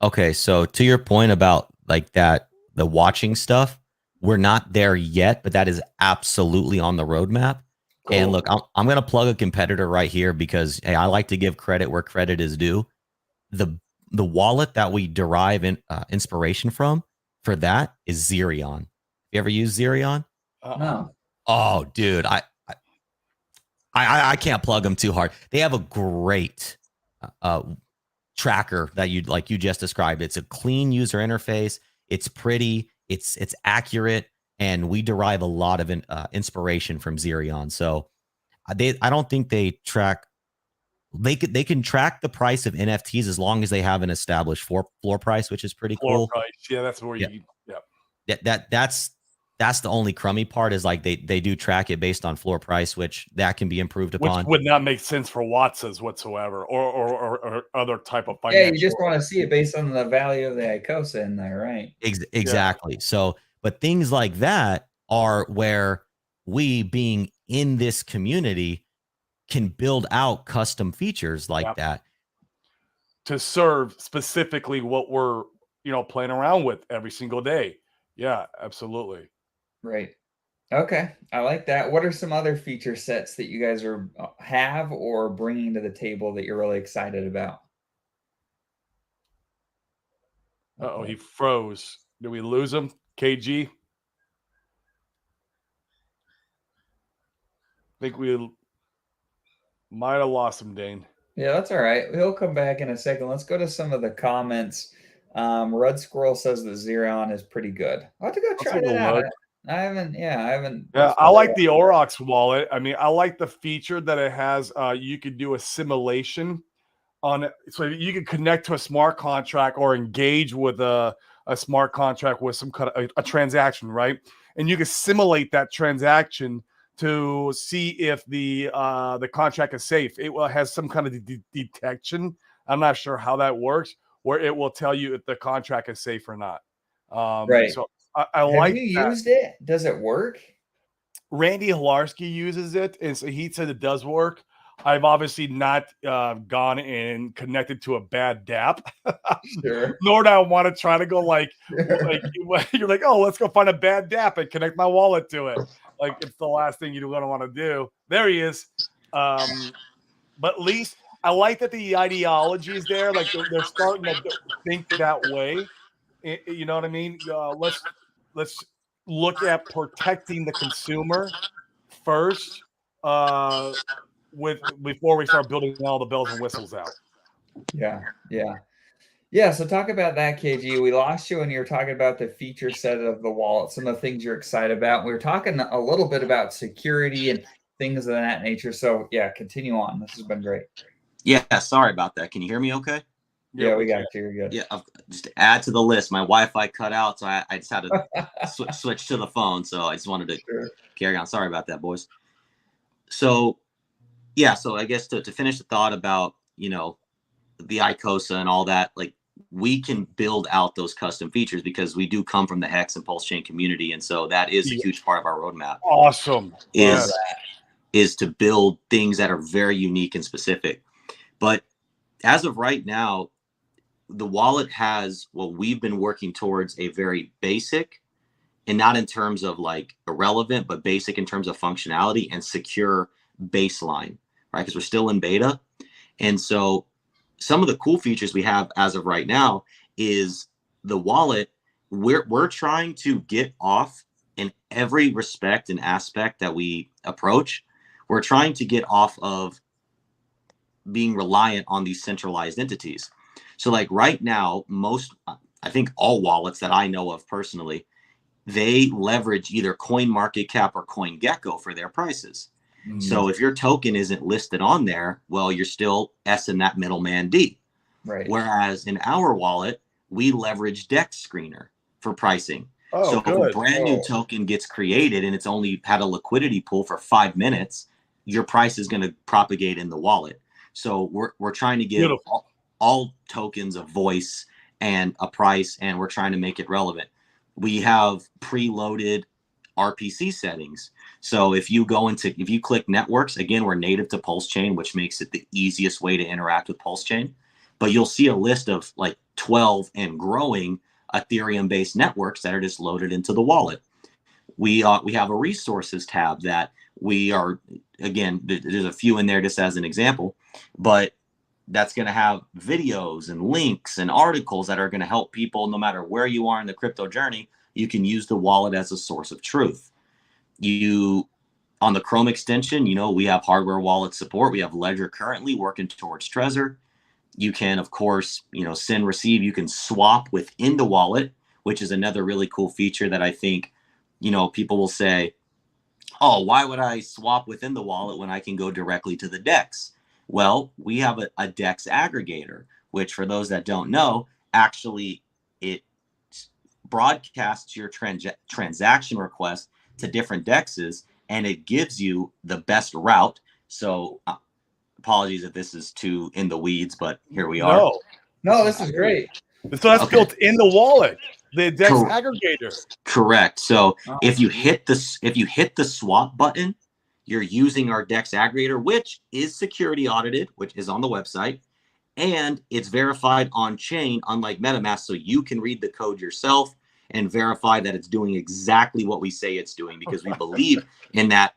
Okay, so to your point about like that, the watching stuff, we're not there yet, but that is absolutely on the roadmap. Cool. And look, I'm going to plug a competitor right here because, hey, I like to give credit where credit is due. The wallet that we derive inspiration from for that is Zerion. You ever use Zerion? No. Oh, dude, I can't plug them too hard. They have a great tracker that you just described. It's a clean user interface. It's pretty. It's accurate, and we derive a lot of inspiration from Zerion. So I don't think they track. They can track the price of NFTs as long as they have an established floor price, which is pretty cool. Floor price, yeah, that's where you. That's that's the only crummy part is like they do track it based on floor price, which that can be improved Which upon. would not make sense for Watsas whatsoever, or other type of Yeah, financial. you just want to see it based on the value of the ICOSA in there, right? Exactly. So, but things like that are where we, being in this community, can build out custom features like that to serve specifically what we're, playing around with every single day. Yeah, absolutely. Right. Okay, I like that. What are some other feature sets that you guys are have or bringing to the table that you're really excited about? Uh-oh, he froze. Did we lose him? KG? Think we might have lost him, Dane. Yeah, that's all right. He'll come back in a second. Let's go to some of the comments. Red Squirrel says that Xeron is pretty good. I'll have to go try that out. I haven't. Yeah, I like the Aurochs wallet. I mean, I like the feature that it has. You could do a simulation on it, so you can connect to a smart contract or engage with a smart contract with some kind of a transaction, right? And you can simulate that transaction to see if the contract is safe. It has some kind of detection. I'm not sure how that works, where it will tell you if the contract is safe or not. Right. So I Have like you that. used it? Does it work? Randy Hilarski uses it, and so he said it does work. I've obviously not gone and connected to a bad DApp, Sure. nor do I want to try to go like you're like, oh, let's go find a bad DApp and connect my wallet to it. Like, it's the last thing you're going to want to do. There he is. But at least I like that the ideology is there. Like, they're starting to think that way. You know what I mean? Let's look at protecting the consumer first, before we start building all the bells and whistles out. Yeah. So talk about that, KG. We lost you when you were talking about the feature set of the wallet, some of the things you're excited about. We were talking a little bit about security and things of that nature. So yeah, continue on. This has been great. Yeah, sorry about that. Can you hear me okay? Yeah, we got you. You're good. Yeah, just to add to the list, my Wi-Fi cut out, so I just had to switch to the phone. So I just wanted to carry on. Sorry about that, boys. So yeah, so I guess to finish the thought about, the ICOSA and all that, like, we can build out those custom features because we do come from the Hex and Pulse Chain community, and so that is a huge part of our roadmap. Awesome. Is to build things that are very unique and specific. But as of right now, the wallet has what we've been working towards, a very basic, and not in terms of like irrelevant, but basic in terms of functionality and secure baseline, right? Because we're still in beta. And so some of the cool features we have as of right now is the wallet. We're trying to get off in every respect and aspect that we approach. We're trying to get off of being reliant on these centralized entities. So like right now, I think all wallets that I know of personally, they leverage either CoinMarketCap or CoinGecko for their prices. So if your token isn't listed on there, well, you're still S-ing that middleman D. Right. Whereas in our wallet, we leverage Dex Screener for pricing. So if a brand new token gets created and it's only had a liquidity pool for 5 minutes, your price is going to propagate in the wallet. So we're trying to give all tokens a voice and a price, and we're trying to make it relevant. We have preloaded RPC settings. So if you click networks, again, we're native to Pulse Chain, which makes it the easiest way to interact with Pulse Chain. But you'll see a list of like 12 and growing Ethereum-based networks that are just loaded into the wallet. We have a resources tab that we are, again, there's a few in there just as an example, but that's going to have videos and links and articles that are going to help people no matter where you are in the crypto journey. You can use the wallet as a source of truth. On the Chrome extension, we have hardware wallet support. We have Ledger currently working towards Trezor. You can, of course, send, receive. You can swap within the wallet, which is another really cool feature that I think, people will say, oh, why would I swap within the wallet when I can go directly to the DEX? Well, we have a DEX aggregator, which for those that don't know, actually it broadcasts your transaction request to different dexes, and it gives you the best route. So apologies if this is too in the weeds, but here we are. No, this is great. So that's built in the wallet, the DEX aggregator. Correct. So if you hit the swap button, you're using our DEX aggregator, which is security audited, which is on the website, and it's verified on chain, unlike MetaMask. So you can read the code yourself and verify that it's doing exactly what we say it's doing, because we believe in that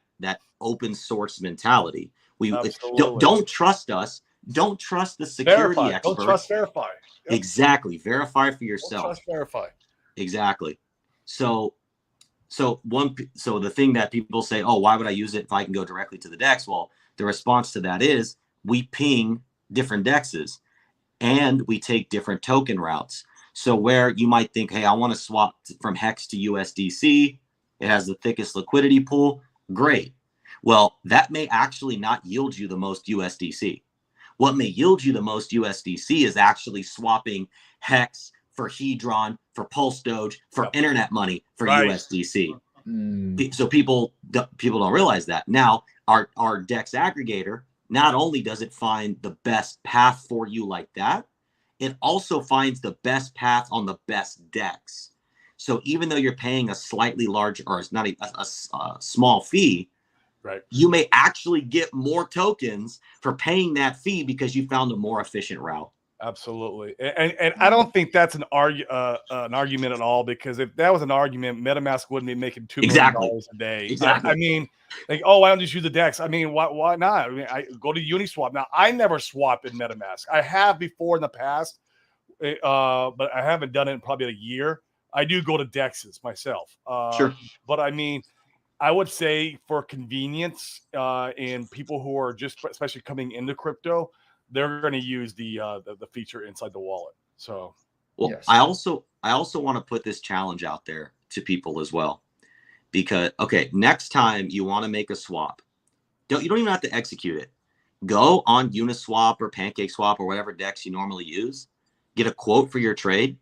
open source mentality. We don't trust us. Don't trust the security experts. Don't trust verify. Yep. Exactly. Verify for yourself. Don't trust verify. Exactly. So the thing that people say, oh, why would I use it if I can go directly to the DEX? Well, the response to that is we ping different DEXs and we take different token routes. So where you might think, hey, I want to swap from HEX to USDC, it has the thickest liquidity pool. Great. Well, that may actually not yield you the most USDC. What may yield you the most USDC is actually swapping HEX for Hedron, for Pulse Doge, for internet money for USDC. So people don't realize that. Now, our DEX aggregator, not only does it find the best path for you like that, it also finds the best path on the best DEX. So even though you're paying a slightly large, or it's not a small fee, right, you may actually get more tokens for paying that fee because you found a more efficient route. Absolutely. And I don't think that's an argument at all, because if that was an argument, MetaMask wouldn't be making $2 million a day. Exactly. I mean, like, oh, why don't you just use the DEX? I mean, why not? I mean, I go to Uniswap. Now, I never swap in MetaMask. I have before in the past, but I haven't done it in probably a year. I do go to DEXs myself. Sure. But I mean, I would say for convenience and people who are just especially coming into crypto, they're going to use the feature inside the wallet. So, well, yes. I also want to put this challenge out there to people as well, because next time you want to make a swap, you don't even have to execute it. Go on Uniswap or PancakeSwap or whatever DEX you normally use, get a quote for your trade,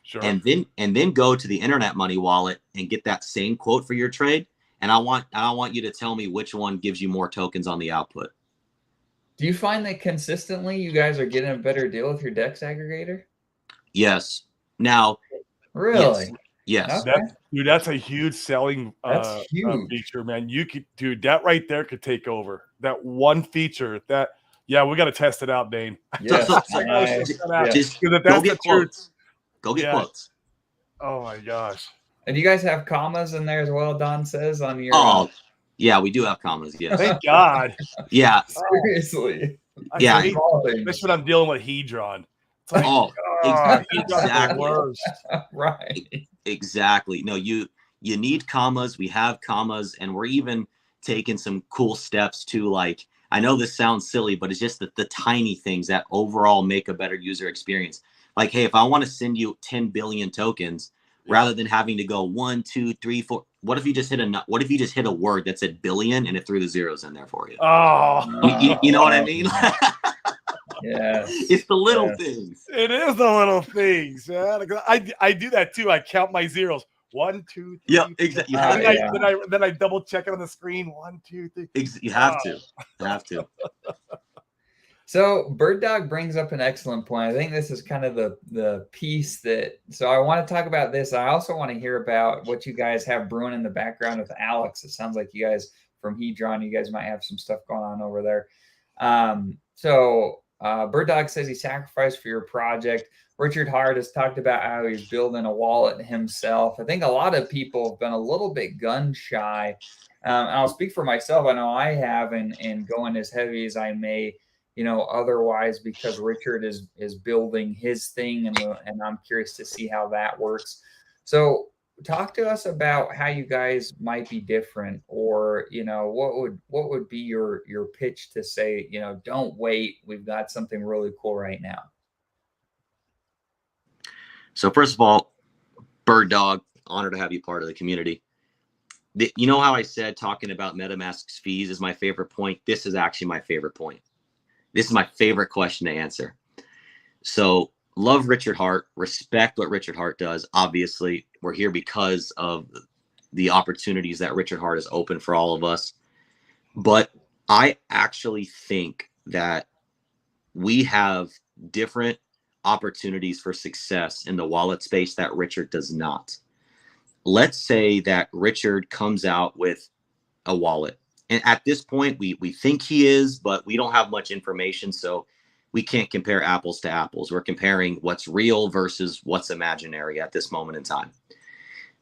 sure, and then go to the Internet Money wallet and get that same quote for your trade. And I want you to tell me which one gives you more tokens on the output. Do you find that consistently you guys are getting a better deal with your DEX aggregator? Yes. Now, really? Yes. Okay. That's a huge selling feature, man. You could, dude, that right there could take over. That one feature that, yeah, we got to test it out, Dane. Yes. Just go get quotes. Go get quotes. Oh my gosh. And you guys have commas in there as well, Don says, on your... Oh, yeah, we do have commas, yes. Thank God. Yeah. Seriously. Yeah. That's what I'm dealing with Hedron. It's like, exactly. Right. Exactly. No, you need commas. We have commas, and we're even taking some cool steps to, like, I know this sounds silly, but it's just the tiny things that overall make a better user experience. Like, hey, if I want to send you 10 billion tokens, rather than having to go 1, 2, 3, 4. What if you just hit a word that said billion and it threw the zeros in there for you? Oh, you know what I mean? Yeah, it's the little things. It is the little things. I do that too. I count my zeros. 1, 2, 3. Yeah, exactly. Then I double check it on the screen. 1, 2, 3. You have to. You have to. So Bird Dog brings up an excellent point. I think this is kind of the piece that, so I want to talk about this. I also want to hear about what you guys have brewing in the background with Alex. It sounds like you guys from Hedron, you guys might have some stuff going on over there. Bird Dog says he sacrificed for your project. Richard Hart has talked about how he's building a wallet himself. I think a lot of people have been a little bit gun shy. And I'll speak for myself. I know I have, and going as heavy as I may, otherwise, because Richard is building his thing, and I'm curious to see how that works. So talk to us about how you guys might be different, or, what would be your pitch to say, don't wait, we've got something really cool right now. So first of all, Bird Dog, honored to have you part of the community. You know how I said talking about MetaMask's fees is my favorite point? This is actually my favorite point. This is my favorite question to answer. So love Richard Hart, respect what Richard Hart does. Obviously, we're here because of the opportunities that Richard Hart has opened for all of us. But I actually think that we have different opportunities for success in the wallet space that Richard does not. Let's say that Richard comes out with a wallet. And at this point, we think he is, but we don't have much information. So we can't compare apples to apples. We're comparing what's real versus what's imaginary at this moment in time.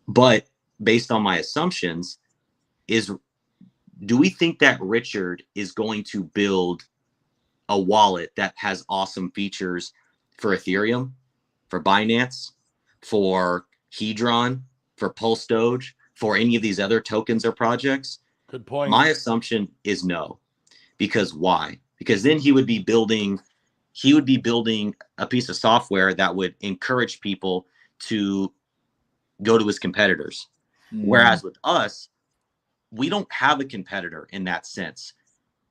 But based on my assumptions, do we think that Richard is going to build a wallet that has awesome features for Ethereum, for Binance, for Hedron, for Pulse Doge, for any of these other tokens or projects? Good point. My assumption is no. Because why? Because then he would be building a piece of software that would encourage people to go to his competitors. Whereas with us, we don't have a competitor in that sense.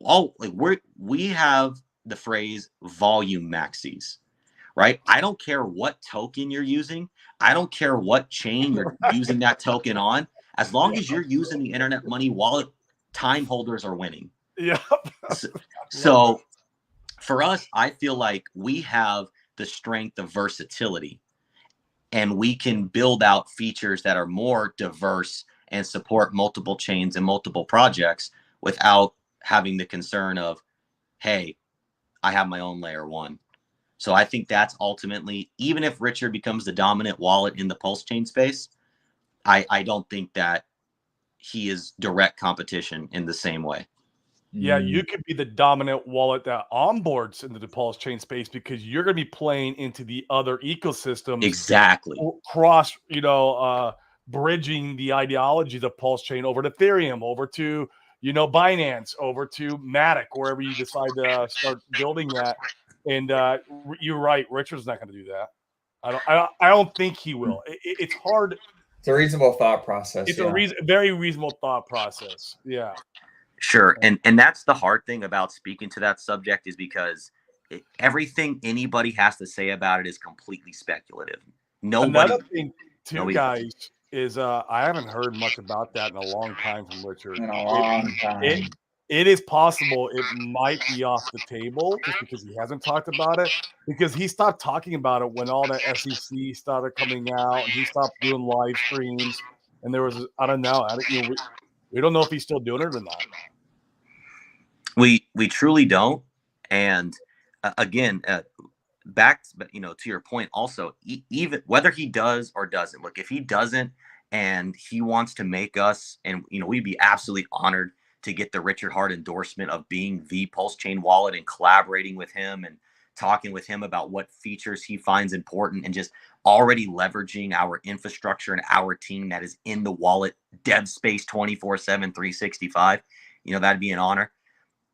We have the phrase volume maxis, right? I don't care what token you're using. I don't care what chain you're using that token on. As long as you're using the Internet Money Wallet, time holders are winning. Yeah. So for us, I feel like we have the strength of versatility, and we can build out features that are more diverse and support multiple chains and multiple projects without having the concern of, hey, I have my own layer one. So I think that's ultimately, even if Richard becomes the dominant wallet in the Pulse chain space, I don't think that he is direct competition in the same way. Yeah, you could be the dominant wallet that onboards into the Pulse chain space because you're going to be playing into the other ecosystems. Exactly. Cross, bridging the ideologies of Pulse chain over to Ethereum, over to, Binance, over to Matic, wherever you decide to start building that. And you're right, Richard's not going to do that. I don't think he will. It's hard. It's a reasonable thought process. It's a very reasonable thought process. Yeah. Sure. And that's the hard thing about speaking to that subject, is because everything anybody has to say about it is completely speculative. Another thing too, guys, is I haven't heard much about that in a long time from Richard. In a long time. It is possible it might be off the table just because he hasn't talked about it, because he stopped talking about it when all that SEC started coming out, and he stopped doing live streams. And there was, I don't know, we don't know if he's still doing it or not. We truly don't. And again, back, to your point also, even whether he does or doesn't, look, if he doesn't and he wants to make us, and we'd be absolutely honored to get the Richard Hart endorsement of being the Pulse chain wallet and collaborating with him and talking with him about what features he finds important, and just already leveraging our infrastructure and our team that is in the wallet dev space 24/7, 365. That'd be an honor.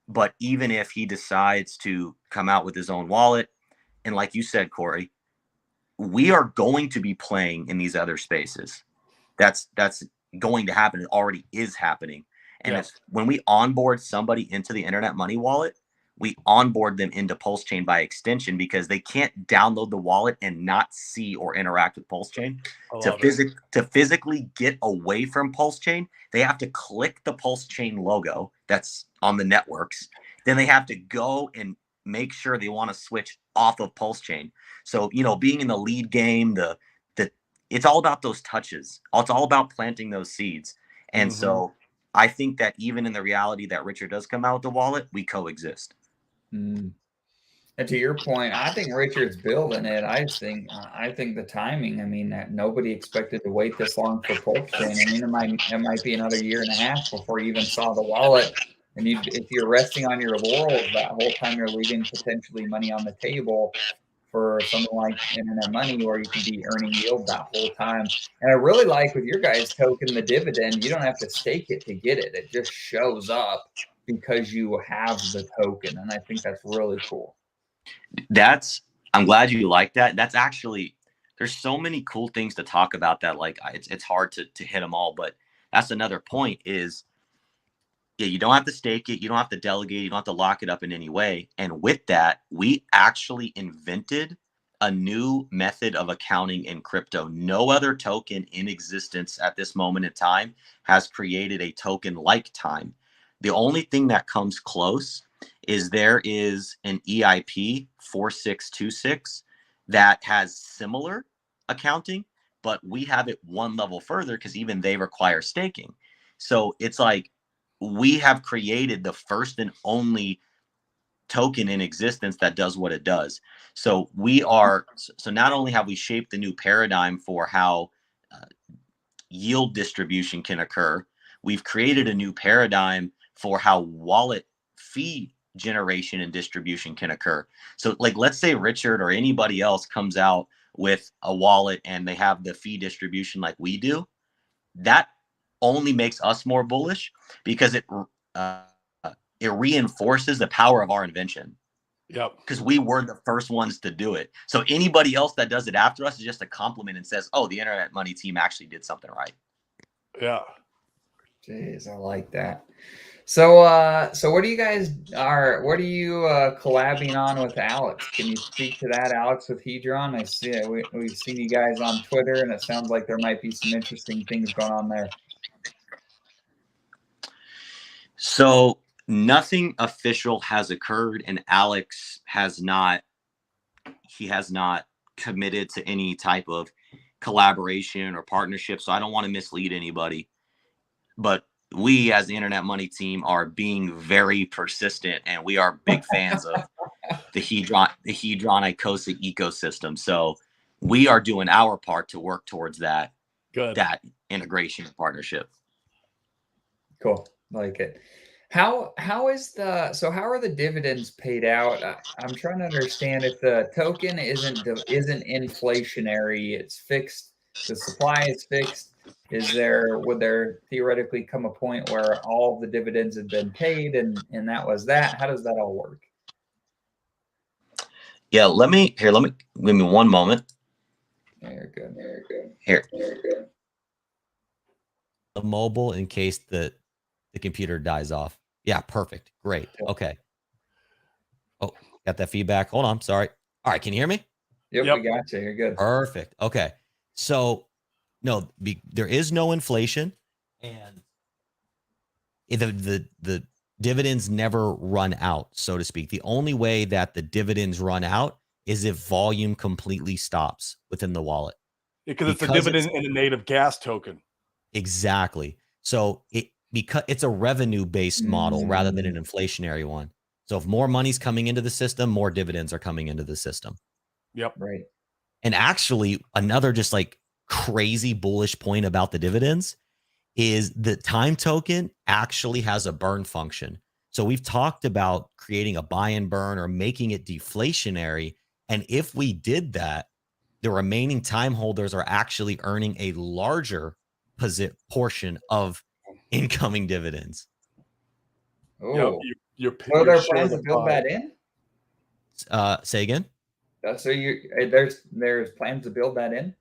But even if he decides to come out with his own wallet, and like you said, Corey, we are going to be playing in these other spaces. That's going to happen. It already is happening. And it's when we onboard somebody into the Internet Money Wallet, we onboard them into Pulse chain by extension, because they can't download the wallet and not see or interact with Pulse chain. To physically get away from Pulse chain, they have to click the Pulse chain logo that's on the networks. Then they have to go and make sure they want to switch off of Pulse chain. So, being in the lead game, it's all about those touches. It's all about planting those seeds. And so I think that even in the reality that Richard does come out with the wallet, we coexist. And to your point, I think Richard's building it. I think the timing, that nobody expected to wait this long for Pulse chain. It might be another year and a half before you even saw the wallet. And if you're resting on your laurels that whole time, you're leaving potentially money on the table for something like Internet Money, where you can be earning yield that whole time. And I really like with your guys' token, the dividend, you don't have to stake it to get it. It just shows up because you have the token. And I think that's really cool. I'm glad you like that. That's actually, there's so many cool things to talk about that. Like it's hard to hit them all, but that's another point is, you don't have to stake it. You don't have to delegate. You don't have to lock it up in any way. And with that, we actually invented a new method of accounting in crypto. No other token in existence at this moment in time has created a token like Time. The only thing that comes close is there is an EIP 4626 that has similar accounting, but we have it one level further because even they require staking. So it's like we have created the first and only token in existence that does what it does. So not only have we shaped the new paradigm for how yield distribution can occur, we've created a new paradigm for how wallet fee generation and distribution can occur. So like, let's say Richard or anybody else comes out with a wallet and they have the fee distribution like we do. That only makes us more bullish because it reinforces the power of our invention. Yep. Because we were the first ones to do it. So anybody else that does it after us is just a compliment and says, oh, the Internet Money team actually did something right. Yeah. Jeez, I like that. So what are you collabing on with Alex? Can you speak to that, Alex, with Hedron? I see we've seen you guys on Twitter, and it sounds like there might be some interesting things going on there. So nothing official has occurred, and Alex has not committed to any type of collaboration or partnership. So I don't want to mislead anybody, but we as the Internet Money team are being very persistent, and we are big fans of the Hedron ICOSA ecosystem. So we are doing our part to work towards that integration and partnership. Cool. Like it. How are the dividends paid out? I'm trying to understand if the token isn't inflationary, it's fixed, the supply is fixed. Would there theoretically come a point where all the dividends have been paid and that was that? How does that all work? Yeah, let me give me one moment. You're good. Here. The mobile in case the computer dies off. Yeah, perfect. Great. Okay. Oh, got that feedback. Hold on. Sorry. All right. Can you hear me? Yep. We got you. You're good. Perfect. Okay. So no, there is no inflation, and the dividends never run out, so to speak. The only way that the dividends run out is if volume completely stops within the wallet. Because it's a dividend in a native gas token. Exactly. So because it's a revenue-based model rather than an inflationary one. So if more money's coming into the system, more dividends are coming into the system. Yep. Right. And actually, another just like crazy bullish point about the dividends is the Time token actually has a burn function. So we've talked about creating a buy and burn or making it deflationary. And if we did that, the remaining Time holders are actually earning a larger portion of incoming dividends. Oh, you're there plans to build that in? Say again? So there's plans to build that in?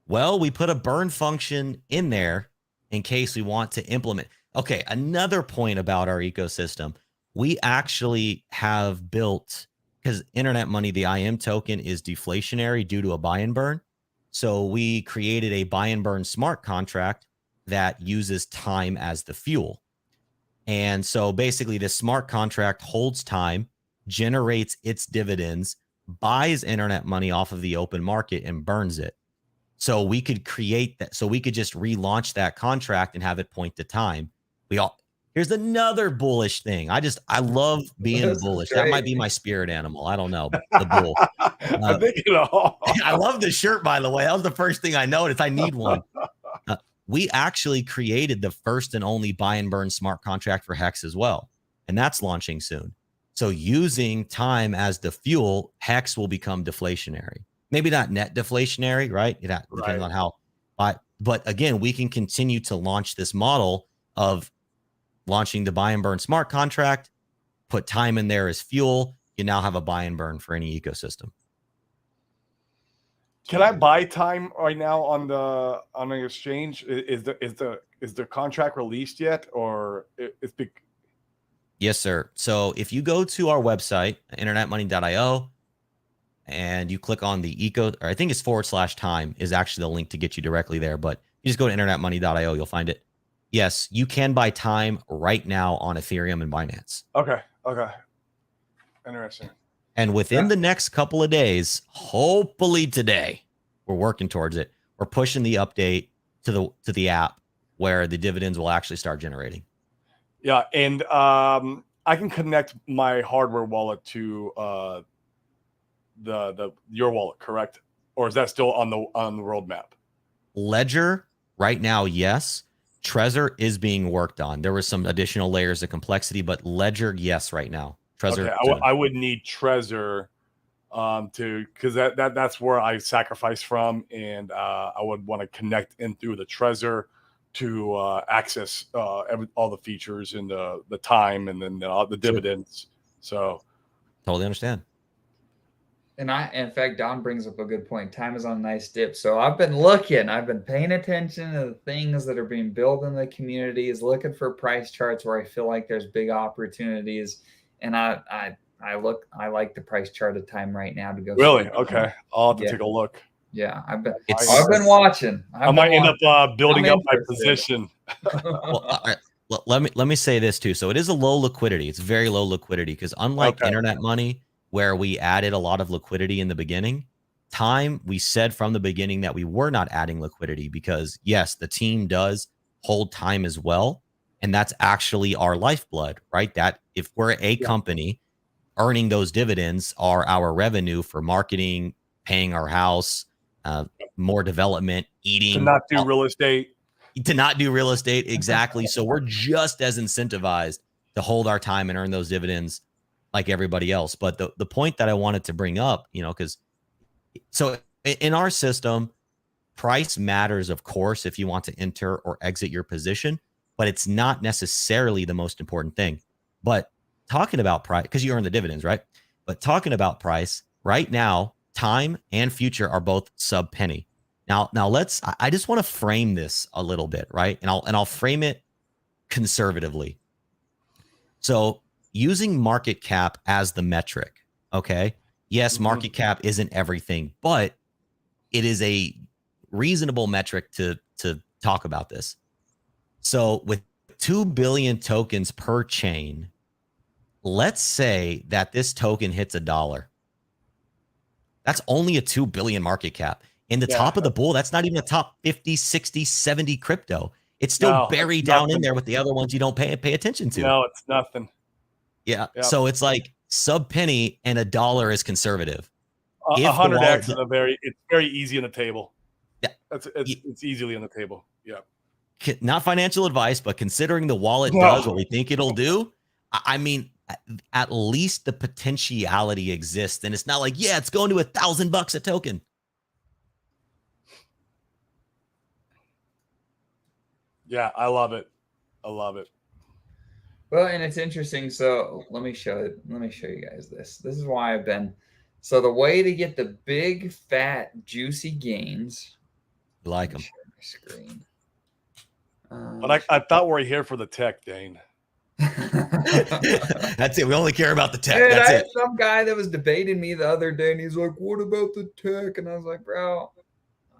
Well, we put a burn function in there in case we want to implement. Okay, another point about our ecosystem. We actually have built, because Internet Money, the IM token, is deflationary due to a buy and burn. So we created a buy and burn smart contract that uses time as the fuel. And so basically the smart contract holds time, generates its dividends, buys Internet Money off of the open market, and burns it. So we could create that. So we could just relaunch that contract and have it point to time. Here's another bullish thing. I love being bullish. That might be my spirit animal. I don't know. The bull. I think I love the shirt, by the way. That was the first thing I noticed. I need one. We actually created the first and only buy and burn smart contract for Hex as well. And that's launching soon. So using time as the fuel, Hex will become deflationary. Maybe not net deflationary, right? Depending on how. But again, we can continue to launch this model of launching the buy and burn smart contract, put time in there as fuel. You now have a buy and burn for any ecosystem. Can I buy time right now on the exchange? Is the contract released yet, or it's big? Yes, sir. So if you go to our website, internetmoney.io, and you click on the eco, or I think it's /time is actually the link to get you directly there. But you just go to internetmoney.io, you'll find it. Yes, you can buy time right now on Ethereum and Binance. Okay. Interesting. And within the next couple of days, hopefully today, we're working towards it. We're pushing the update to the app where the dividends will actually start generating. Yeah, and I can connect my hardware wallet to your wallet, correct? Or is that still on the roadmap? Ledger right now, yes. Trezor is being worked on. There were some additional layers of complexity, but Ledger, yes, right now. Trezor. Okay, I would need Trezor because that's where I sacrifice from, and I would want to connect in through the Trezor to access all the features and the time and then the dividends. So totally understand. And in fact, Don brings up a good point. Time is on a nice dip. So I've been paying attention to the things that are being built in the communities, looking for price charts where I feel like there's big opportunities. And I like the price chart of time right now to go. Really? Okay. I'll have to take a look. Yeah. I've been watching. I might end up building up my position. Well, let me say this too. So it is a low liquidity. It's very low liquidity because unlike internet money, where we added a lot of liquidity in the beginning, time, we said from the beginning that we were not adding liquidity because yes, the team does hold time as well. And that's actually our lifeblood, right? That if we're a company, earning those dividends are our revenue for marketing, paying our house, more development, eating. To not do real estate. To not do real estate, exactly. So we're just as incentivized to hold our time and earn those dividends like everybody else. But the point that I wanted to bring up, because so in our system, price matters, of course, if you want to enter or exit your position, but it's not necessarily the most important thing. But talking about price, because you earn the dividends, right? But talking about price right now, time and future are both sub penny. Now I just want to frame this a little bit, right? And I'll frame it conservatively. So using market cap as the metric, okay? Yes, market cap isn't everything, but it is a reasonable metric to talk about this. So with 2 billion tokens per chain, let's say that this token hits $1. That's only a 2 billion market cap. In the top of the bull, that's not even a top 50, 60, 70 crypto. It's still buried down in there with the other ones you don't pay attention to. No, it's nothing. Yeah. So it's like sub penny and $1 is conservative. 100x it's very easy on the table. Yeah. It's easily on the table. Yeah. Not financial advice, but considering the wallet does what we think it'll do, I mean, at least the potentiality exists. And it's not like, it's going to $1,000 a token. Yeah, I love it. I love it. Well, and it's interesting. So let me show you guys this. This is why I've been. So the way to get the big, fat, juicy gains. You like them. Share my screen. But I thought we were here for the tech, Dane. That's it. We only care about the tech. Dude, That's I had it. some guy that was debating me the other day, and he's like, "What about the tech?" And I was like, "Bro,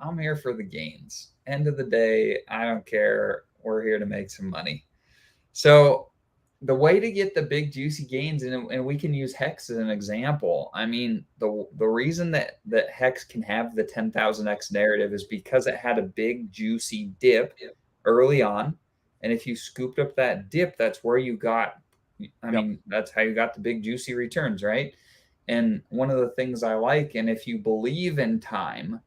I'm here for the gains. End of the day, I don't care. We're here to make some money." So the way to get the big juicy gains, and we can use Hex as an example. I mean, the reason that Hex can have the 10,000x narrative is because it had a big juicy dip early on. And if you scooped up that dip, that's where you got, I mean, that's how you got the big juicy returns, right? And one of the things I like, and if you believe in time,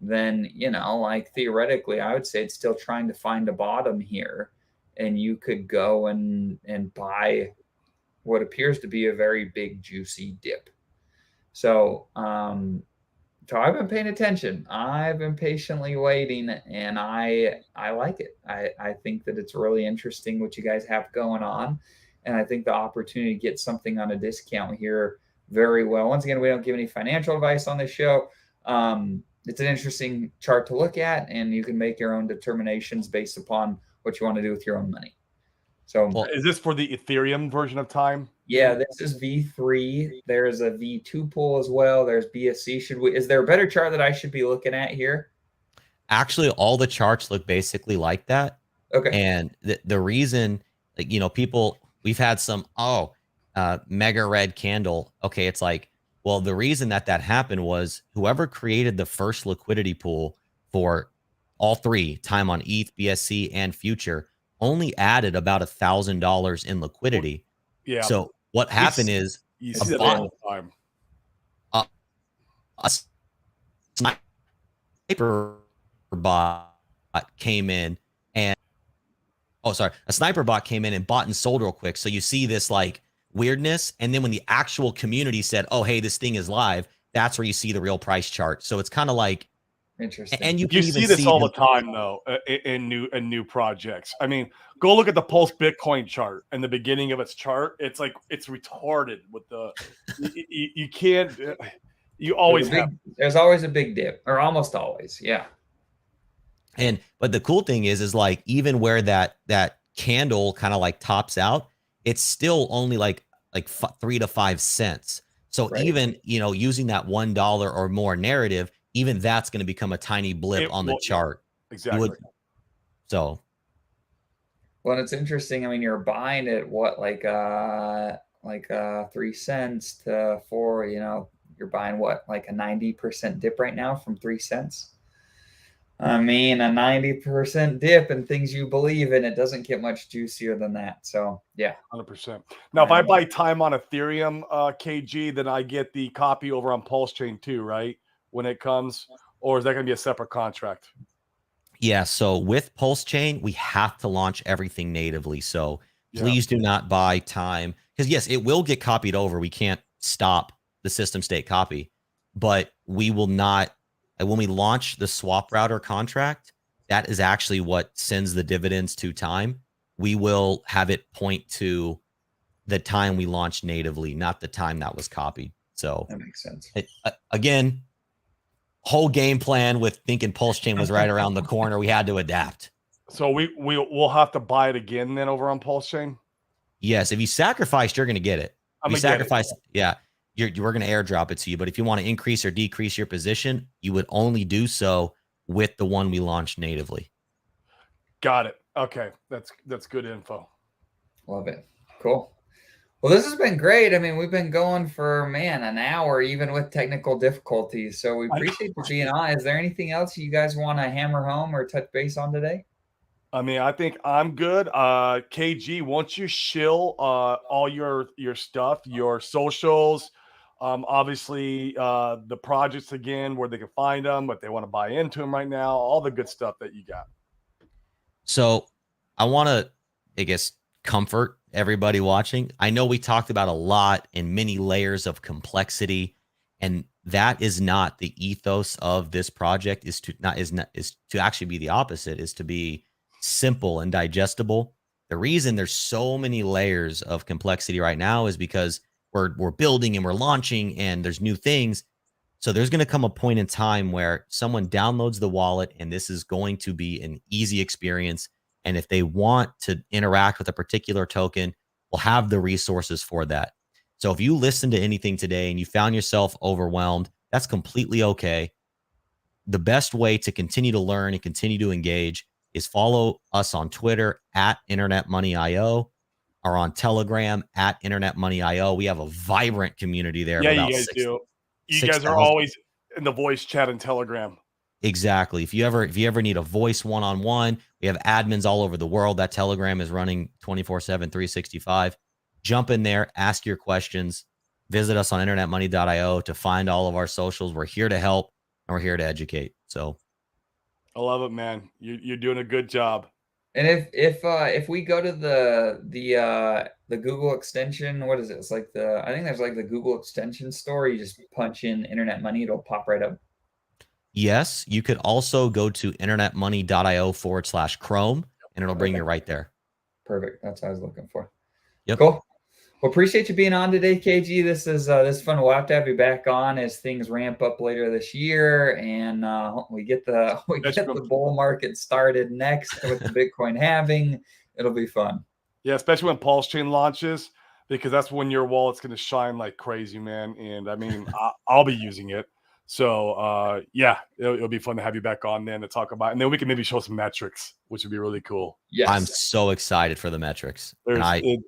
then, like theoretically, I would say it's still trying to find a bottom here. And you could go and buy what appears to be a very big juicy dip. So, so I've been paying attention. I've been patiently waiting, and I like it. I think that it's really interesting what you guys have going on. And I think the opportunity to get something on a discount here very well. Once again, we don't give any financial advice on this show. It's an interesting chart to look at, and you can make your own determinations based upon what you want to do with your own money. So is this for the Ethereum version of time? Yeah, this is V3. There's a V2 pool as well. There's BSC. Is there a better chart that I should be looking at here? Actually, all the charts look basically like that. Okay. And the reason, like, we've had some, mega red candle. Okay. It's like, well, the reason that happened was whoever created the first liquidity pool for all three, time on ETH, BSC, and future, only added about $1,000 in liquidity. Yeah. So what happened is you see that all the time. A sniper bot came in and a sniper bot came in and bought and sold real quick. So you see this like weirdness. And then when the actual community said, oh, hey, this thing is live, that's where you see the real price chart. So it's kind of like interesting. And you see this all the time though in new projects. I mean, go look at the Pulse Bitcoin chart and the beginning of its chart. It's like it's retarded with the you can't you always there's always a big dip, or almost always. Yeah. But the cool thing is like even where that candle kind of like tops out, it's still only like 3 to 5 cents. So right. Even, using that $1 or more narrative, even that's going to become a tiny blip on the chart. Exactly. Well, and it's interesting. I mean, you're buying it what, like 3 cents to 4, you're buying what, like a 90% dip right now from 3 cents. I mean, a 90% dip and things you believe in, it doesn't get much juicier than that. So yeah. 100%. Now, if I buy time on Ethereum, KG, then I get the copy over on Pulse Chain too, right? When it comes, or is that going to be a separate contract? Yeah. So with Pulse Chain, we have to launch everything natively. So please do not buy time, because yes, it will get copied over. We can't stop the system state copy, but we will not. When we launch the swap router contract, that is actually what sends the dividends to time. We will have it point to the time we launched natively, not the time that was copied. So that makes sense. Again, whole game plan with thinking Pulse Chain was right around the corner. We had to adapt. So we'll have to buy it again then over on Pulse Chain? Yes. If you sacrificed, you're going to get it. If you sacrifice, yeah. We're going to airdrop it to you. But if you want to increase or decrease your position, you would only do so with the one we launched natively. Got it. Okay. That's good info. Love it. Cool. Well, this has been great. I mean, we've been going for, an hour, even with technical difficulties. So we appreciate you being on. Is there anything else you guys want to hammer home or touch base on today? I mean, I think I'm good. KG, won't you shill all your stuff, your socials, obviously the projects again, where they can find them, if they want to buy into them right now, all the good stuff that you got. So I want to, I guess, comfort everybody watching. I know we talked about a lot in many layers of complexity, and that is not the ethos of this project. Is to actually be the opposite, is to be simple and digestible. The reason there's so many layers of complexity right now is because we're building and we're launching and there's new things. So there's going to come a point in time where someone downloads the wallet and this is going to be an easy experience. And if they want to interact with a particular token, we'll have the resources for that. So if you listen to anything today and you found yourself overwhelmed, that's completely okay. The best way to continue to learn and continue to engage is follow us on Twitter at InternetMoneyIO, or on Telegram at InternetMoneyIO. We have a vibrant community there. Yeah, you guys do. You guys are always in the voice chat and Telegram. Exactly. If you ever need a voice one-on-one, we have admins all over the world. That Telegram is running 24/7, 365. Jump in there, ask your questions. Visit us on InternetMoney.io to find all of our socials. We're here to help and we're here to educate. So I love it, man. You're doing a good job. And if we go to the Google extension, what is it? It's like I think there's like the Google extension store. You just punch in Internet Money, it'll pop right up. Yes, you could also go to internetmoney.io/Chrome, and it'll bring you right there. Perfect. That's what I was looking for. Yep. Cool. Well, appreciate you being on today, KG. This is fun. We'll have to have you back on as things ramp up later this year, and we get the bull market started next with the Bitcoin halving. It'll be fun. Yeah, especially when Pulse Chain launches, because that's when your wallet's going to shine like crazy, man. And I mean, I'll be using it. So yeah, it'll be fun to have you back on then to talk about, and then we can maybe show some metrics, which would be really cool. Yes. I'm so excited for the metrics. Nothing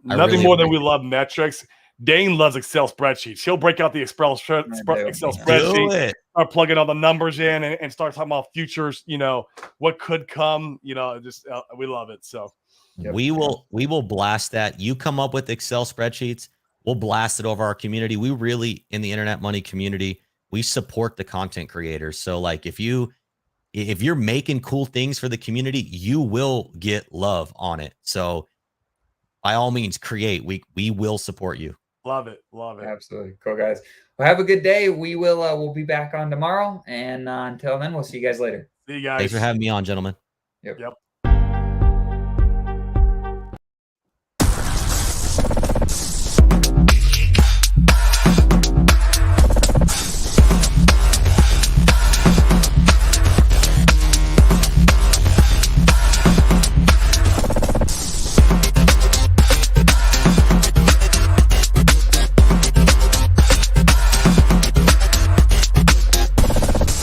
really more than we love metrics. Dane loves Excel spreadsheets. He'll break out the Excel spreadsheet, start plugging all the numbers in, and start talking about futures. You know what could come. You know, just we love it. So we will blast that. You come up with Excel spreadsheets, we'll blast it over our community. We really, in the Internet Money community, we support the content creators. So like if you're making cool things for the community, you will get love on it. So by all means, create. We will support you. Love it. Love it. Absolutely. Cool, guys. Well, have a good day. We'll be back on tomorrow. And until then, we'll see you guys later. See you guys. Thanks for having me on, gentlemen. Yep.